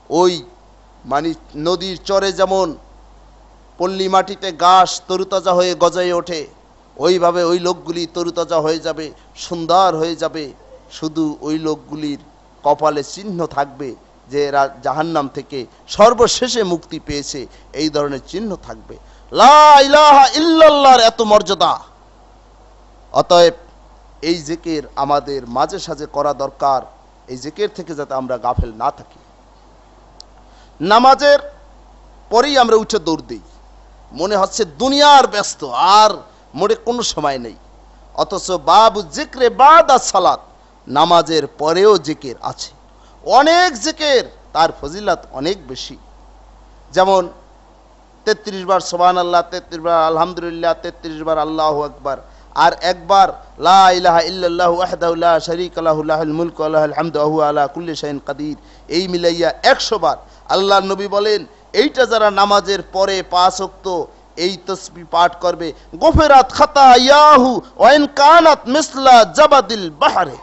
ওই মানে নদীর চরে যেমন পল্লী মাটিতে ঘাস তরুতাজা হয়ে গজায় ওঠে, ওইভাবে ওই লোকগুলি তরুতাজা হয়ে যাবে, সুন্দর হয়ে যাবে। শুধু ওই লোকগুলির কপালে চিহ্ন থাকবে যে এরা জাহান্নাম থেকে সর্বশেষে মুক্তি পেয়েছে, এই ধরনের চিহ্ন থাকবে। লা ইলাহা ইল্লাল্লাহর এত মর্যাদা। অতএব এই জিকির আমাদের মাঝে সাঝে করা দরকার, এই জিকির থেকে যাতে আমরা গাফেল না থাকি। নামাজের পরেই আমরা উঠে দৌড় দিই, মনে হচ্ছে দুনিয়ার ব্যস্ত, আর মোড়ে কোনো সময় নেই। অথচ বাবু জিক্রে বাদা সালাত, নামাজের পরেও জিকির আছে, অনেক জিকির, তার ফজিলত অনেক বেশি। যেমন 33 বার সুবহানাল্লাহ, 33 বার আলহামদুলিল্লাহ, 33 বার আল্লাহু আকবার, আর একবার লা ইলাহা ইল্লাল্লাহু ওয়াহদাহু লা শারীকা লাহু লাহুল মুলকু ওয়া লাহুল হামদু ওয়া হুয়া আলা কুল্লি শাইইন কাদির। এই মিলাইয়া 100 বার। আল্লাহর নবী বলেন, এইটা যারা নামাজের পরে 5 ওয়াক্ত এই তাসবিহ পাঠ করবে, গফিরাত খাতায়াহু ওয়া ইন কানাত মিসলা জাবাদিল বাহরে,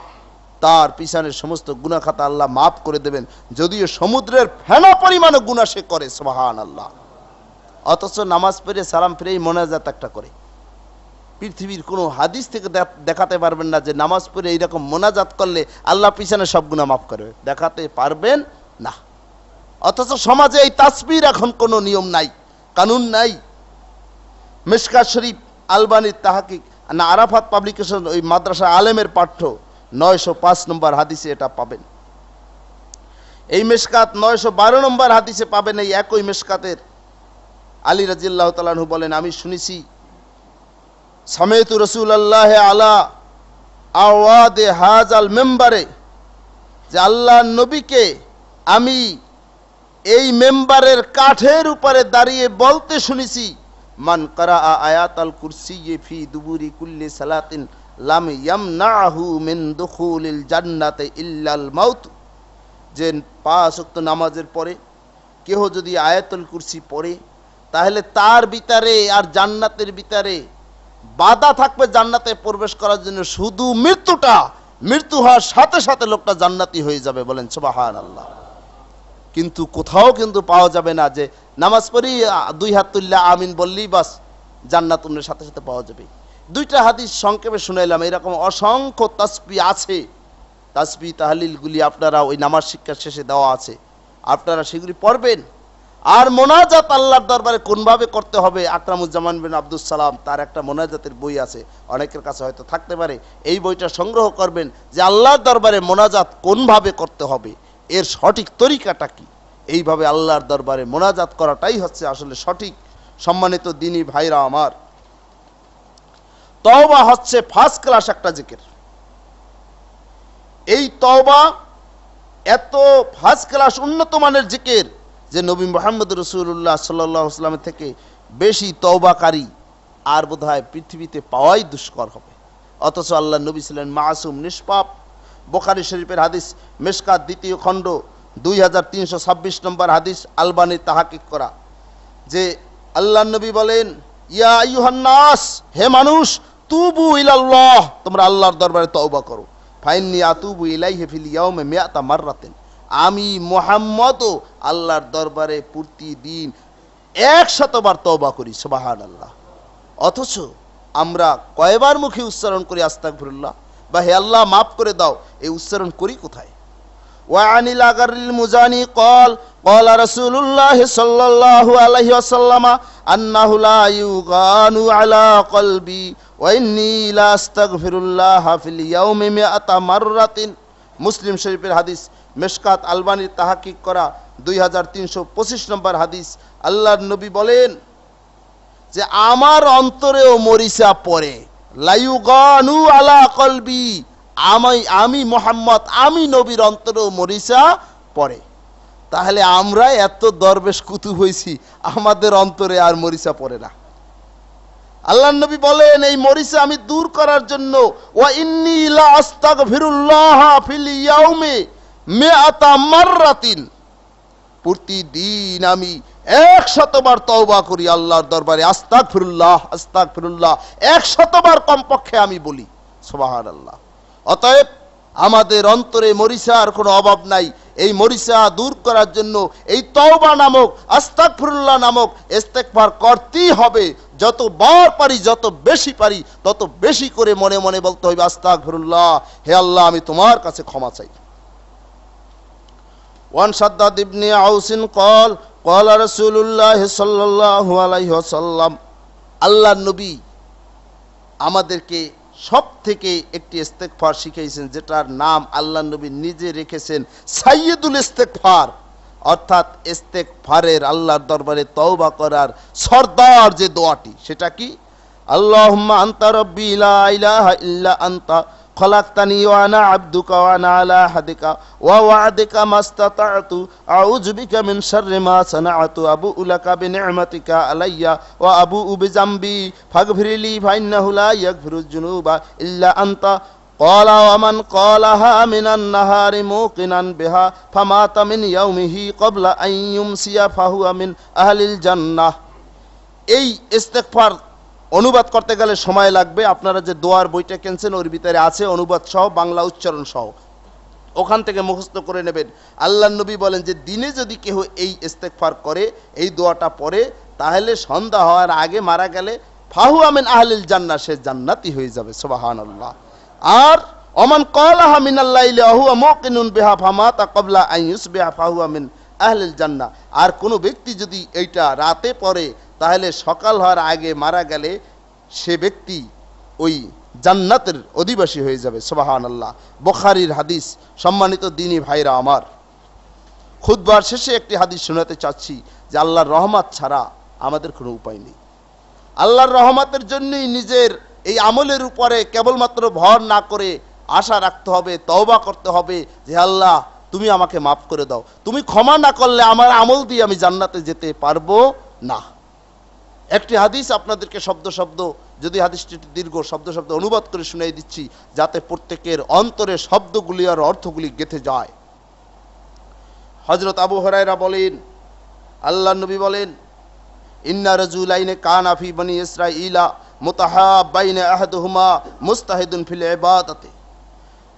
তার পিছনের সমস্ত গুনাহ খাতা আল্লাহ মাফ করে দেবেন, যদিও সমুদ্রের ফেনা পরিমাণও গুনাহ সে করে। সুবহানাল্লাহ। অথচ নামাজ পড়ে সালাম ফিরেই মোনাজাত একটা করে। পৃথিবীর কোনো হাদিস থেকে দেখাতে পারবেন না যে নামাজ পড়ে এইরকম মোনাজাত করলে আল্লাহ পিছনে সব গুনাহ মাফ করবে, দেখাতে পারবেন না। অথচ সমাজে এই তাসবির এখন কোনো নিয়ম নাই, কানুন নাই। মিশকাত শরীফ আলবানির তাহকিক না আরাফাত পাবলিকেশন, ওই মাদ্রাসা আলেমের পাঠ্য 905 নম্বর হাদিসে এটা পাবেন। এই মিশকাত 912 নম্বর হাদিসে পাবেন। এই একই মিশকাতের আলী রাদিয়াল্লাহু তাআলা আনহু বলেন, আমি শুনেছি সামাইতু রাসূলুল্লাহ আলা আওয়াদে হাজাল মেম্বারে, যে আল্লাহর নবীকে আমি এই মেম্বারের কাঠের উপরে দাঁড়িয়ে বলতে শুনেছি, মান কারা আয়াতাল কুরসিয়্যি ফি দুবুরি কুল্লি সালাতিন লাম ইয়ামনাহু মিন দুখুলিল জান্নাতি ইল্লাল মাউত, যে 5 ওয়াক্ত নামাজের পরে কেহ যদি আয়াতুল কুরসি পড়ে, তাহলে তার ভিতরে আর জান্নাতের ভিতরে বাধা থাকবে জান্নাতে প্রবেশ করার জন্য, শুধু মৃত্যু হওয়ার সাথে সাথে লোকটা জান্নাতি হয়ে যাবে। বলেন সুবহানাল্লাহ। কিন্তু কোথাও কিন্তু পাওয়া যাবে না যে নামাজ পড়ি 2 হাত তুললে আমিন বললেই বাস জান্নাত উন্নের সাথে সাথে পাওয়া যাবে। 2টা হাদিস সংক্ষেপে শুনাইলাম। এরকম অসংখ্য তাসবিহ আছে, তাসবিহ তাহলিলগুলি আপনারা ওই নামাজ শিক্ষার শেষে দেওয়া আছে, আপনারা সেগুলি পড়বেন। আর মোনাজাত আল্লাহর দরবারে কোনভাবে করতে হবে, আকরামুজ্জামান বিন আব্দুস সালাম তার একটা মোনাজাতের বই আছে, অনেকের কাছে হয়তো থাকতে পারে, এই বইটা সংগ্রহ করবেন যে আল্লাহর দরবারে মোনাজাত কোনভাবে করতে হবে, এর সঠিক তরিকাটা কি। এইভাবে আল্লাহর দরবারে মোনাজাত করাটাই হচ্ছে আসলে সঠিক। সম্মানিত দিনী ভাইরা আমার, তওবা হচ্ছে ফার্স্ট ক্লাস একটা জিকির। এই তওবা এত ফার্স্ট ক্লাস উন্নত মানের জিকির যে নবী মুহাম্মদ রাসূলুল্লাহ সাল্লাল্লাহু আলাইহি ওয়াসাল্লাম থেকে বেশি তওবাকারী আর বোধহয় পৃথিবীতে পাওয়াই দুষ্কর হবে। অথচ আল্লাহ নবী ছিলেন মাসুম, নিষ্পাপ। বুখারী শরীফের হাদিস, মিশকাত 2য় খণ্ড 2326 নম্বর হাদিস, আলবানী তাহকিক করা, যে আল্লাহ নবী বলেন, ইয়া আইয়ুহান নাস, হে মানুষ, তুবু ইলাল্লাহ, তোমরা আল্লাহর দরবারে তওবা করো। ফাইন্নী আতুবু ইলাইহি ফিল ইয়াউমি মিআতা মাররাতিন, আমি মুহাম্মদও আল্লাহর দরবারে প্রতিদিন 100 বার তওবা করি। সুবহানাল্লাহ। অথচ আমরা কয়বার মুখে উচ্চারণ করি আস্তাগফিরুল্লাহ বা হে আল্লাহ মাফ করে দাও, এই উচ্চারণ করি কোথায়? وعن الأغر المزاني قال قال رسول الله صلى الله عليه وسلم أنه لا يغان على قلبي وإني لا أستغفر الله في اليوم 100 مرة। মুসলিম শরীফের হাদিস, মেশকাত আলবানির তাহাকিক করা 2325 নম্বর হাদিস। আল্লাহর নবী বলেন যে আমার অন্তরেও মরিচা পড়ে, লায়ুগানু আলা কলবি, আমি মুহাম্মদ, আমি নবীর অন্তরেও মরিচা পড়ে। তাহলে আমরা এত দরবেশ কুতুব হইছি, আমাদের অন্তরে আর মরিচা পড়ে না। আল্লাহর নবী বলেন এই মরিচা আমি দূর করার জন্য ওয়া ইন্নী লা আস্তাগফিরুল্লাহ ফিল ইয়াউমি 100 মাররাতিন, প্রতিদিন আমি 100 বার তওবা করি আল্লাহর দরবারে, আস্তাগফিরুল্লাহ আস্তাগফিরুল্লাহ 100 বার কমপক্ষে আমি বলি। সুবহানাল্লাহ। অতএব আমাদের অন্তরে মরিচার কোনো অভাব নাই। এই মরিচা দূর করার জন্য এই তওবা নামক, আস্তাগফিরুল্লাহ নামক ইস্তেগফার করতেই হবে। যতবার পারি, যত বেশি পারি, তত বেশি করে মনে মনে বলতে হবে আস্তাগফিরুল্লাহ, হে আল্লাহ আমি তোমার কাছে ক্ষমা চাই। ওয়ান শাদ্দাদ ইবনে আউসিন قال قال رسول الله صلى الله عليه وسلم, আল্লাহর নবী আমাদেরকে সব থেকে একটি ইস্তেগফার শিখিয়েছেন, যেটার নাম আল্লাহর নবী নিজে রেখেছেন সাইয়্যিদুল ইস্তেগফার, অর্থাৎ ইস্তেগফারের, আল্লাহর দরবারে তওবা করার সরদার যে দোয়াটি, সেটা কি? আল্লাহুম্মা আনতা রাব্বি লা ইলাহা ইল্লা আনতা খলাকতানি ওয়া আনা আবদুকা ওয়া আনা আলা আহদিকা ওয়া ওয়া'দিকা মাস্তাতা'তু আউযু বিকা মিন শাররি মা সানা'তু আবু'ু লাকা বিনি'মাতিকা আলাইয়া ওয়া আবু'ু বিযামবি ফাগফিরলি ফাইন্নাহু লা ইয়াগফিরুয যুনুবা ইল্লা আনতা। قال ومن قالها من النهار موقنا بها فمات من يومه قبل أن يمسي فهو من أهل الجنة। এই ইস্তেগফার অনুবাদ করতে গেলে সময় লাগবে। আপনারা যে দোয়ার বইটা কিনছেন ওর ভিতরে আছে অনুবাদ সহ, বাংলা উচ্চারণ সহ, ওখান থেকে মুখস্থ করে নেবেন। আল্লাহর নবী বলেন যে দিনে যদি কেউ এই ইস্তেগফার করে, এই দোয়াটা পড়ে, তাহলে সন্ধ্যা হওয়ার আগে মারা গেলে ফাহুয়া মিন আহলিল জান্নাহ, সে জান্নাতি হয়ে যাবে। সুবহানাল্লাহ। আর ওমান ক্বালাহা মিনাল লাইলি ওয়া হুয়া মুকিনুন বিহা ফামাতা ক্বাবলা আন ইউসবিহা ফাহুয়া মিন আহলিল জান্নাহ, আর কোন ব্যক্তি যদি এইটা রাতে পড়ে, তাহলে সকাল হওয়ার আগে মারা গেলে সে ব্যক্তি ওই জান্নাতের অধিবাসী হয়ে যাবে। সুবহানাল্লাহ। বুখারীর হাদিস। সম্মানিত দ্বীনী ভাইরা আমার, খুতবার শেষে একটি হাদিস শোনাতে চাচ্ছি যে আল্লাহর রহমত ছাড়া আমাদের কোনো উপায় নেই। আল্লাহর রহমতের জন্যই নিজের এই আমলের উপরে কেবলমাত্র ভর না করে আশা রাখতে হবে, তওবা করতে হবে যে আল্লাহ তুমি আমাকে মাফ করে দাও, তুমি ক্ষমা না করলে আমার আমল দিয়ে আমি জান্নাতে যেতে পারবো না। একটি হাদিস আপনাদেরকে শব্দ শব্দ, যদি হাদিসটি দীর্ঘ, শব্দ শব্দ অনুবাদ করে শুনাই দিচ্ছি, যাতে প্রত্যেকের অন্তরে শব্দগুলি আর অর্থগুলি গেঁথে যায়। হযরত আবু হুরায়রা বলেন, আল্লাহর নবী বলেন, ইন্না রাজুলাইনে কানা ফি বনি ইসরাঈলা মুতাহাব্বাইনা আহাদুহুমা মুস্তাহিদুন ফিল ইবাদাতি।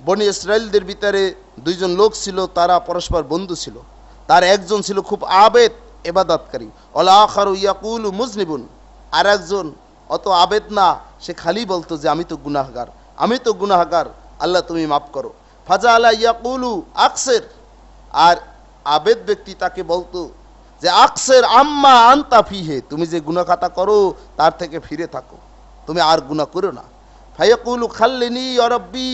বনি ইসরাইলদের ভিতরে দুইজন লোক ছিল, তারা পরস্পর বন্ধু ছিল। তার একজন ছিল খুব আবেদ, ইবাদতকারী, ওয়াল আখারু ইয়াকুলু মুজনিবুন, আর একজন অত আবেদ না, সে খালি বলতো যে আমি তো গুনাহগার, আমি তো গুনাহগার, আল্লাহ তুমি মাফ করো। ফাজালা ইয়াকুলু আকসির, আর আবেদ ব্যক্তি তাকে বলতো যে আকসির আম্মা আনতা ফিহে, তুমি যে গুনাহখাতা করো তার থেকে ফিরে থাকো, তুমি আর গুনাহ করো না। ফায়াকুলু খাল্লিনি ইয়া রাব্বি,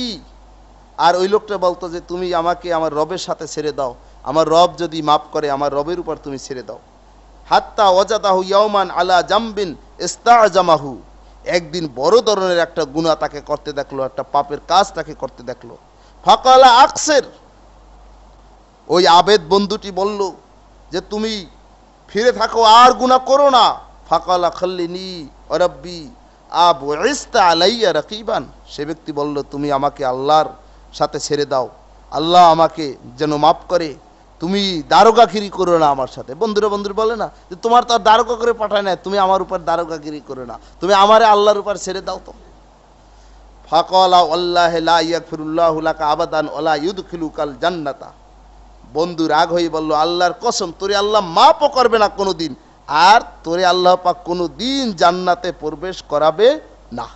আর ওই লোকটা বলতো যে তুমি আমাকে আমার রবের সাথে ছেড়ে দাও, আমার রব যদি মাফ করে আমার রবের উপর তুমি ছেড়ে দাও। হাত্তা ওয়াজাদাহু ইয়াওমান আলা জামবিন ইস্তাজামাহু, একদিন বড় ধরনের একটা গুনাহ তাকে করতে দেখলো, একটা পাপের কাজ তাকে করতে দেখলো। ফাকালা আকসির, ওই আবেদ বন্ধুটি বলল যে তুমি ফিরে থাকো, আর গুনাহ করো না। ফাকালা খাল্লিনি ওয়া রাব্বি আবুইস্তা আলাইয়া রাকিবান, সে ব্যক্তি বলল তুমি আমাকে আল্লাহর সাথে ছেড়ে দাও, আল্লাহ আমাকে যেন মাফ করে, তুমি দারোগাগিরি করো না আমার সাথে। বন্ধুরা বলে না যে তোমার তো আর দারোগা করে পাঠায় না, তুমি আমার উপর দারোগাগিরি করো না, তুমি আমারে আল্লাহর উপর ছেড়ে দাও। তো ফাকালা আল্লাহি লা ইয়াগফিরুল্লাহু লাকা আবাদান ওয়ালা ইউদখিলুকাল জান্নাতা। বন্ধু রাগ হয়ে বলল, আল্লাহর কসম, তোরে আল্লাহ মাফও করবে না কোনোদিন, আর তোরে আল্লাহ পাক কোনোদিন জান্নাতে প্রবেশ করাবে না।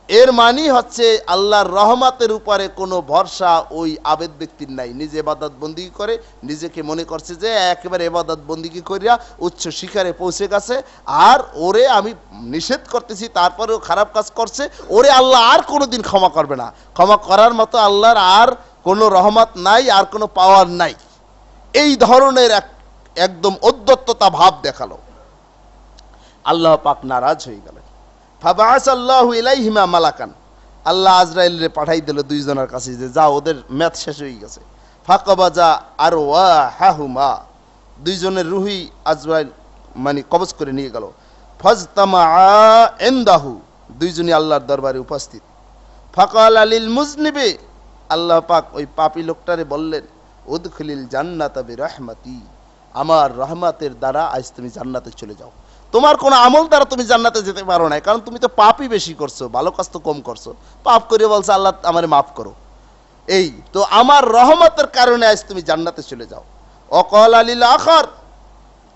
এর মানে হচ্ছে আল্লাহর রহমতের উপরে কোনো ভরসা ওই আবেদ ব্যক্তির নাই। নিজে ইবাদত বন্দিগি করে, নিজেকে মনে করছে যে একেবারে ইবাদত বন্দিগি করিয়া উচ্চ শিখরে পৌঁছে গেছে, আর ওরে আমি নিষেধ করতেছি তারপরেও খারাপ কাজ করছে, ওরে আল্লাহ আর কোনোদিন ক্ষমা করবে না। ক্ষমা করার মতো আল্লাহর আর কোনো রহমত নাই, আর কোনো পাওয়ার নাই। এই ধরনের একদম অদ্যত্ততা ভাব দেখালো। আল্লাহ পাক নারাজ হয়ে গেলেন। ফাবাআসাল্লাহু ইলাইহিমা মালাকান, আল্লাহ আজরাইলরে পাঠাই দিল দুইজনের কাছে যে যাও, ওদের ম্যাথ শেষ হয়ে গেছে। ফাকাবাজা আরওয়াহাহুমা, দুইজনের রুহি আজরাইল মানে কবজ করে নিয়ে গেল। ফাজতামা ইনদাহু, দুইজনই আল্লাহর দরবারে উপস্থিত। ফাকালা লিল মুজনিবি, আল্লাহ পাক ওই পাপী লোকটারে বললেন, উদখিলিল জান্নাতা বিরহমাতি, আমার রহমতের দ্বারা আজ তুমি জান্নাতে চলে যাও। তোমার কোনো আমল দ্বারা তুমি জান্নাতে যেতে পারো না, কারণ তুমি তো পাপই বেশি করছো, ভালো কাজ তো কম করছো। পাপ করে বলছে আল্লাহ আমারে মাফ করো। এই তো আমার রহমতের কারণে আজ তুমি জান্নাতে চলে যাও। ওয়াকালা লিল আখার,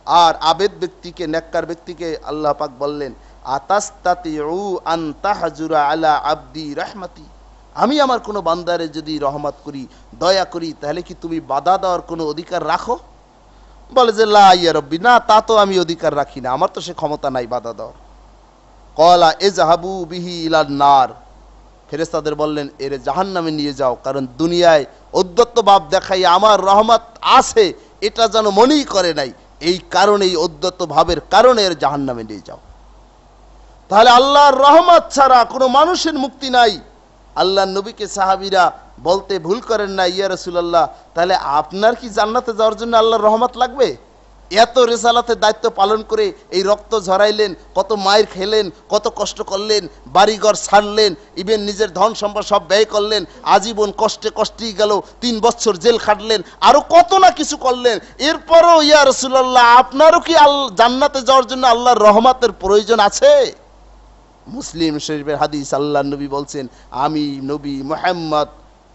আর আবেদ ব্যক্তিকে, নেককার ব্যক্তিকে আল্লাহ পাক বললেন, আতাস্তাতিউ আন তাহজুরা আলা আবদি রাহমাতি, আমি আমার কোনো বান্দারে যদি রহমত করি, দয়া করি, তাহলে কি তুমি বাধা দেওয়ার কোনো অধিকার রাখো? বলে যে লা ইয়া রব্বি, না, তা তো আমি অধিকার রাখি না, আমার তো সে ক্ষমতা নাই বাধা দেওয়ার। ক্বালা ইযহাবু বিহি ইলান নার, ফেরেশতাদের বললেন এর জাহান্নামে নিয়ে যাও, কারণ দুনিয়ায় অদ্যত্ত ভাব দেখাই আমার রহমত আছে এটা যেন মনেই করে নাই, এই কারণে, এই অদ্যত্ত ভাবের কারণে এর জাহান্নামে নিয়ে যাও। তাহলে আল্লাহর রহমত ছাড়া কোনো মানুষের মুক্তি নাই। আল্লাহর নবীকে সাহাবীরা বলতে ভুল করেন না, ইয়া রাসূলুল্লাহ, তাহলে আপনার কি জান্নাতে যাওয়ার জন্য আল্লাহর রহমত লাগবে? এত রিসালাতের দায়িত্ব পালন করে এই রক্ত ঝরাইলেন, কত মায়ের খেলেন, কত কষ্ট করলেন, বাড়িঘর ছাড়লেন, ইভেন নিজের ধন সম্পদ সব ব্যয় করলেন, আজীবন কষ্টেই গেল, 3 বছর জেল খাটলেন, আরো কত না কিছু করলেন। এরপরও ইয়া রাসূলুল্লাহ, আপনারও কি জান্নাতে যাওয়ার জন্য আল্লাহর রহমতের প্রয়োজন আছে? মুসলিম শরীফের হাদিস, আল্লাহর নবী বলছেন, আমি নবী মুহাম্মদ,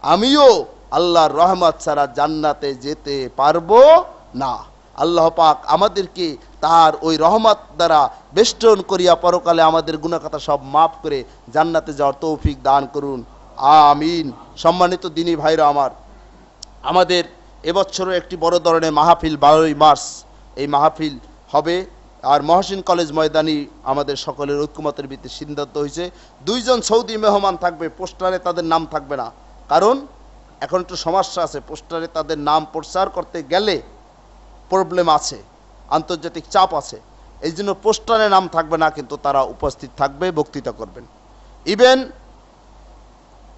আমিও আল্লাহর রহমত ছাড়া জান্নাতে যেতে পারবো না। আল্লাহ পাক আমাদেরকে তার ওই রহমত দ্বারা বেষ্টন করিয়া পরকালে আমাদের গুনাহখাতা সব মাফ করে জান্নাতে যাওয়ার তৌফিক দান করুন, আমিন। সম্মানিত দিনী ভাইরা আমার, আমাদের এবছরও একটি বড় ধরনের মাহফিল 12ই মার্চ এই মাহফিল হবে, আর মহসিন কলেজ ময়দানি আমাদের সকলের ঐক্যমতের ভিত্তিতে সিদ্ধান্ত হয়েছে 2 জন সৌদি মেহমান থাকবে। পোস্টারে তাদের নাম থাকবে না, কারণ এখন একটু সমস্যা আছে, পোস্টারে তাদের নাম প্রচার করতে গেলে প্রবলেম আছে, আন্তর্জাতিক চাপ আছে, এই জন্য পোস্টারে নাম থাকবে না, কিন্তু তারা উপস্থিত থাকবে, বক্তৃতা করবেন। ইভেন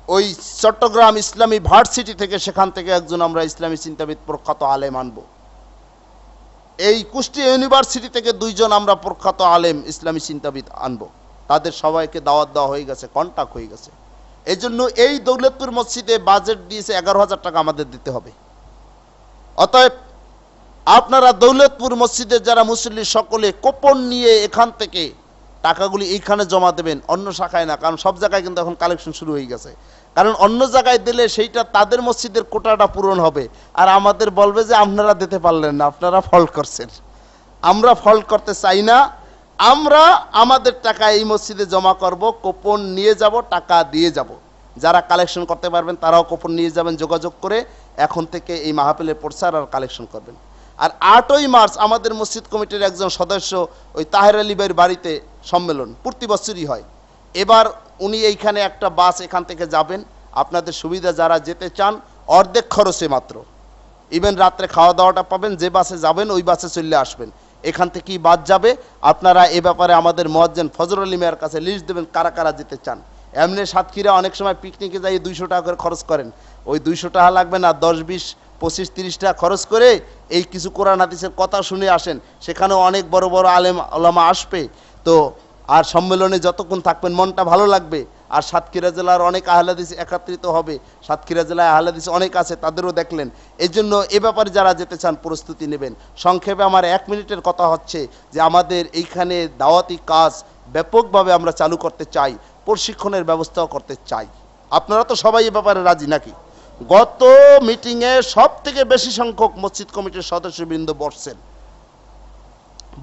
ওই চট্টগ্রাম ইসলামী ভার্সিটি থেকে, সেখান থেকে একজন আমরা ইসলামী চিন্তাবিদ প্রখ্যাত আলেম আনবো। এই কুষ্টিয়া ইউনিভার্সিটি থেকে 2 জন আমরা প্রখ্যাত আলেম ইসলামী চিন্তাবিদ আনবো। তাদের সবাইকে দাওয়াত দেওয়া হয়ে গেছে, কন্টাক্ট হয়ে গেছে। এই জন্য এই দৌলতপুর মসজিদে বাজেট দিয়েছে 11,000 টাকা আমাদের দিতে হবে। অতএব আপনারা দৌলতপুর মসজিদের যারা মুসল্লি সকলে কুপন নিয়ে এখান থেকে টাকাগুলি এইখানে জমা দেবেন, অন্য শাখায় না, কারণ সব জায়গায় কিন্তু এখন কালেকশন শুরু হয়ে গেছে। কারণ অন্য জায়গায় দিলে সেইটা তাদের মসজিদের কোটাটা পূরণ হবে, আর আমাদের বলবে যে আপনারা দিতে পারলেন না, আপনারা ফল্ট করছেন। আমরা ফল্ট করতে চাই না, আমরা আমাদের টাকা এই মসজিদে জমা করব, কুপন নিয়ে যাব, টাকা দিয়ে যাব। যারা কালেকশন করতে পারবেন তারাও কুপন নিয়ে যাবেন, যোগাযোগ করে এখন থেকে এই মাহফিলের প্রচার আর কালেকশন করবেন। আর 8ই মার্চ আমাদের মসজিদ কমিটির একজন সদস্য ওই তাহের আলী ভাইয়ের বাড়িতে সম্মেলন প্রতি বছরই হয়। এবার উনি এইখানে একটা বাস এখান থেকে যাবেন, আপনাদের সুবিধা যারা যেতে চান অর্ধেক খরচে মাত্র, ইভেন রাত্রে খাওয়া দাওয়াটা পাবেন, যে বাসে যাবেন ওই বাসে চলে আসবেন, এখান থেকেই বাস যাবে। আপনারা এ ব্যাপারে আমাদের মুয়াজ্জিন ফজর আলী মিয়ার কাছে লিস্ট দেবেন কারা কারা যেতে চান। এমনি সাতক্ষীরা অনেক সময় পিকনিকে যাই 200 টাকা করে খরচ করেন, ওই 200 টাকা লাগবে না, 10, 20, 25, 30 টাকা খরচ করে এই কিছু কোরআন হাদিসের কথা শুনে আসেন। সেখানেও অনেক বড় বড় আলেম ওলামা আসবে। তো আর সম্মেলনে যতক্ষণ থাকবেন মনটা ভালো লাগবে। আর সাতক্ষীরা জেলার অনেক আহলে হাদিস একত্রিত হবে, সাতক্ষীরা জেলায় আহলে হাদিস অনেক আছে, তাদেরও দেখলেন। এই জন্য এ ব্যাপারে যারা যেতে চান প্রস্তুতি নেবেন। সংক্ষেপে আমার 1 মিনিটের কথা হচ্ছে যে আমাদের এইখানে দাওয়াতি কাজ ব্যাপকভাবে আমরা চালু করতে চাই, প্রশিক্ষণের ব্যবস্থাও করতে চাই। আপনারা তো সবাই এ ব্যাপারে রাজি নাকি? গত মিটিংয়ে সব থেকে বেশি সংখ্যক মসজিদ কমিটির সদস্যবৃন্দ বসছেন,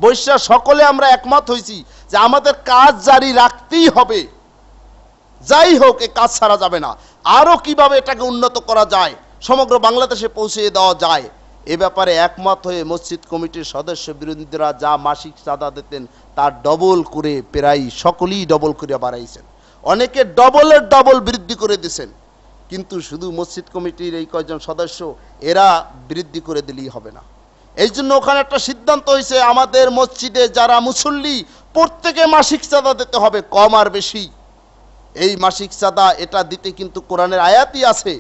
বৈশা সকলে আমরা একমত হয়েছি যে আমাদের কাজ জারি রাখতেই হবে, যাই হোক এ কাজ ছাড়া যাবে না। আরো কিভাবে এটাকে উন্নত করা যায়, সমগ্র বাংলাদেশে পৌঁছে দেওয়া যায়, এ ব্যাপারে একমত হয়ে মসজিদ কমিটির সদস্যবৃন্দরা যা মাসিক চাঁদা দিতেন তার ডবল করে, প্রায় সকলেই ডবল করে বাড়াইছেন, অনেকে ডবলের ডবল বৃদ্ধি করে দিয়েছেন। কিন্তু শুধু মসজিদ কমিটির এই কয়েকজন সদস্য এরা বৃদ্ধি করে দিলেই হবে না। এই জন্য ওখানে একটা সিদ্ধান্ত হয়েছে, আমাদের মসজিদে যারা মুসল্লি প্রত্যেকে মাসিক চাঁদা দিতে হবে, কম আর বেশি। এই মাসিক চাঁদা এটা দিতে কিন্তু কোরআনের আয়াতই আছে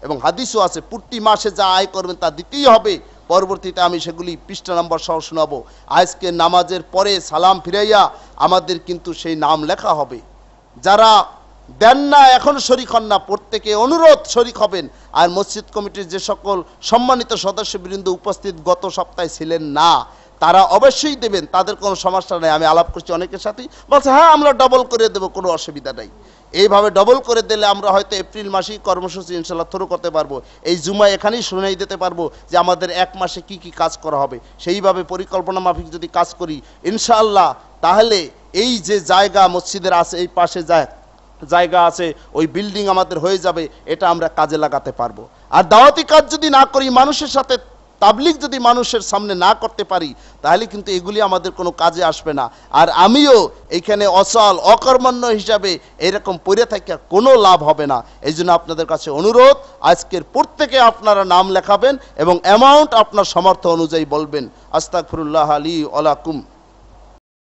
এবং হাদিসও আছে, প্রতি মাসে যা আয় করবেন তা দিতেই হবে। পরবর্তীতে আমি সেগুলি পৃষ্ঠা নাম্বার সহ শোনাবো। আজকে নামাজের পরে সালাম ফিরাইয়া আমাদের কিন্তু সেই নাম লেখা হবে। যারা দেন না এখন শরিক হন না, প্রত্যেকে অনুরোধ শরিক হবেন। আর মসজিদ কমিটির যে সকল সম্মানিত সদস্যবৃন্দ উপস্থিত গত সপ্তাহে ছিলেন না, তারা অবশ্যই দেবেন, তাদের কোনো সমস্যা নেই। আমি আলাপ করছি অনেকের সাথেই, বলছে হ্যাঁ আমরা ডবল করে দেবো, কোনো অসুবিধা নেই। এইভাবে ডবল করে দিলে আমরা হয়তো এপ্রিল মাসেই কর্মসূচি ইনশাল্লাহ শুরু করতে পারবো। এই জুমা এখানেই শুনাই দিতে পারবো যে আমাদের 1 মাসে কি কি কাজ করা হবে। সেইভাবে পরিকল্পনা মাফিক যদি কাজ করি ইনশাআল্লাহ, তাহলে এই যে জায়গা মসজিদের আছে, এই পাশে জায়গা আছে, ওই বিল্ডিং আমাদের হয়ে যাবে, এটা আমরা কাজে লাগাতে পারবো। আর দাওয়াতি কাজ যদি না করি, মানুষের সাথে তাবলিগ যদি মানুষের সামনে না করতে পারি, তাহলে কিন্তু এগুলি আমাদের কোনো কাজে আসবে না। আর আমিও এখানে অচল অকর্মণ্য হিসাবে এরকম পড়ে থাকি, কোনো লাভ হবে না। এই জন্য আপনাদের কাছে অনুরোধ, আজকের প্রত্যেকে আপনারা নাম লেখাবেন এবং অ্যামাউন্ট আপনার সামর্থ্য অনুযায়ী বলবেন। আস্তাগফিরুল্লাহ লি ওয়া লাকুম।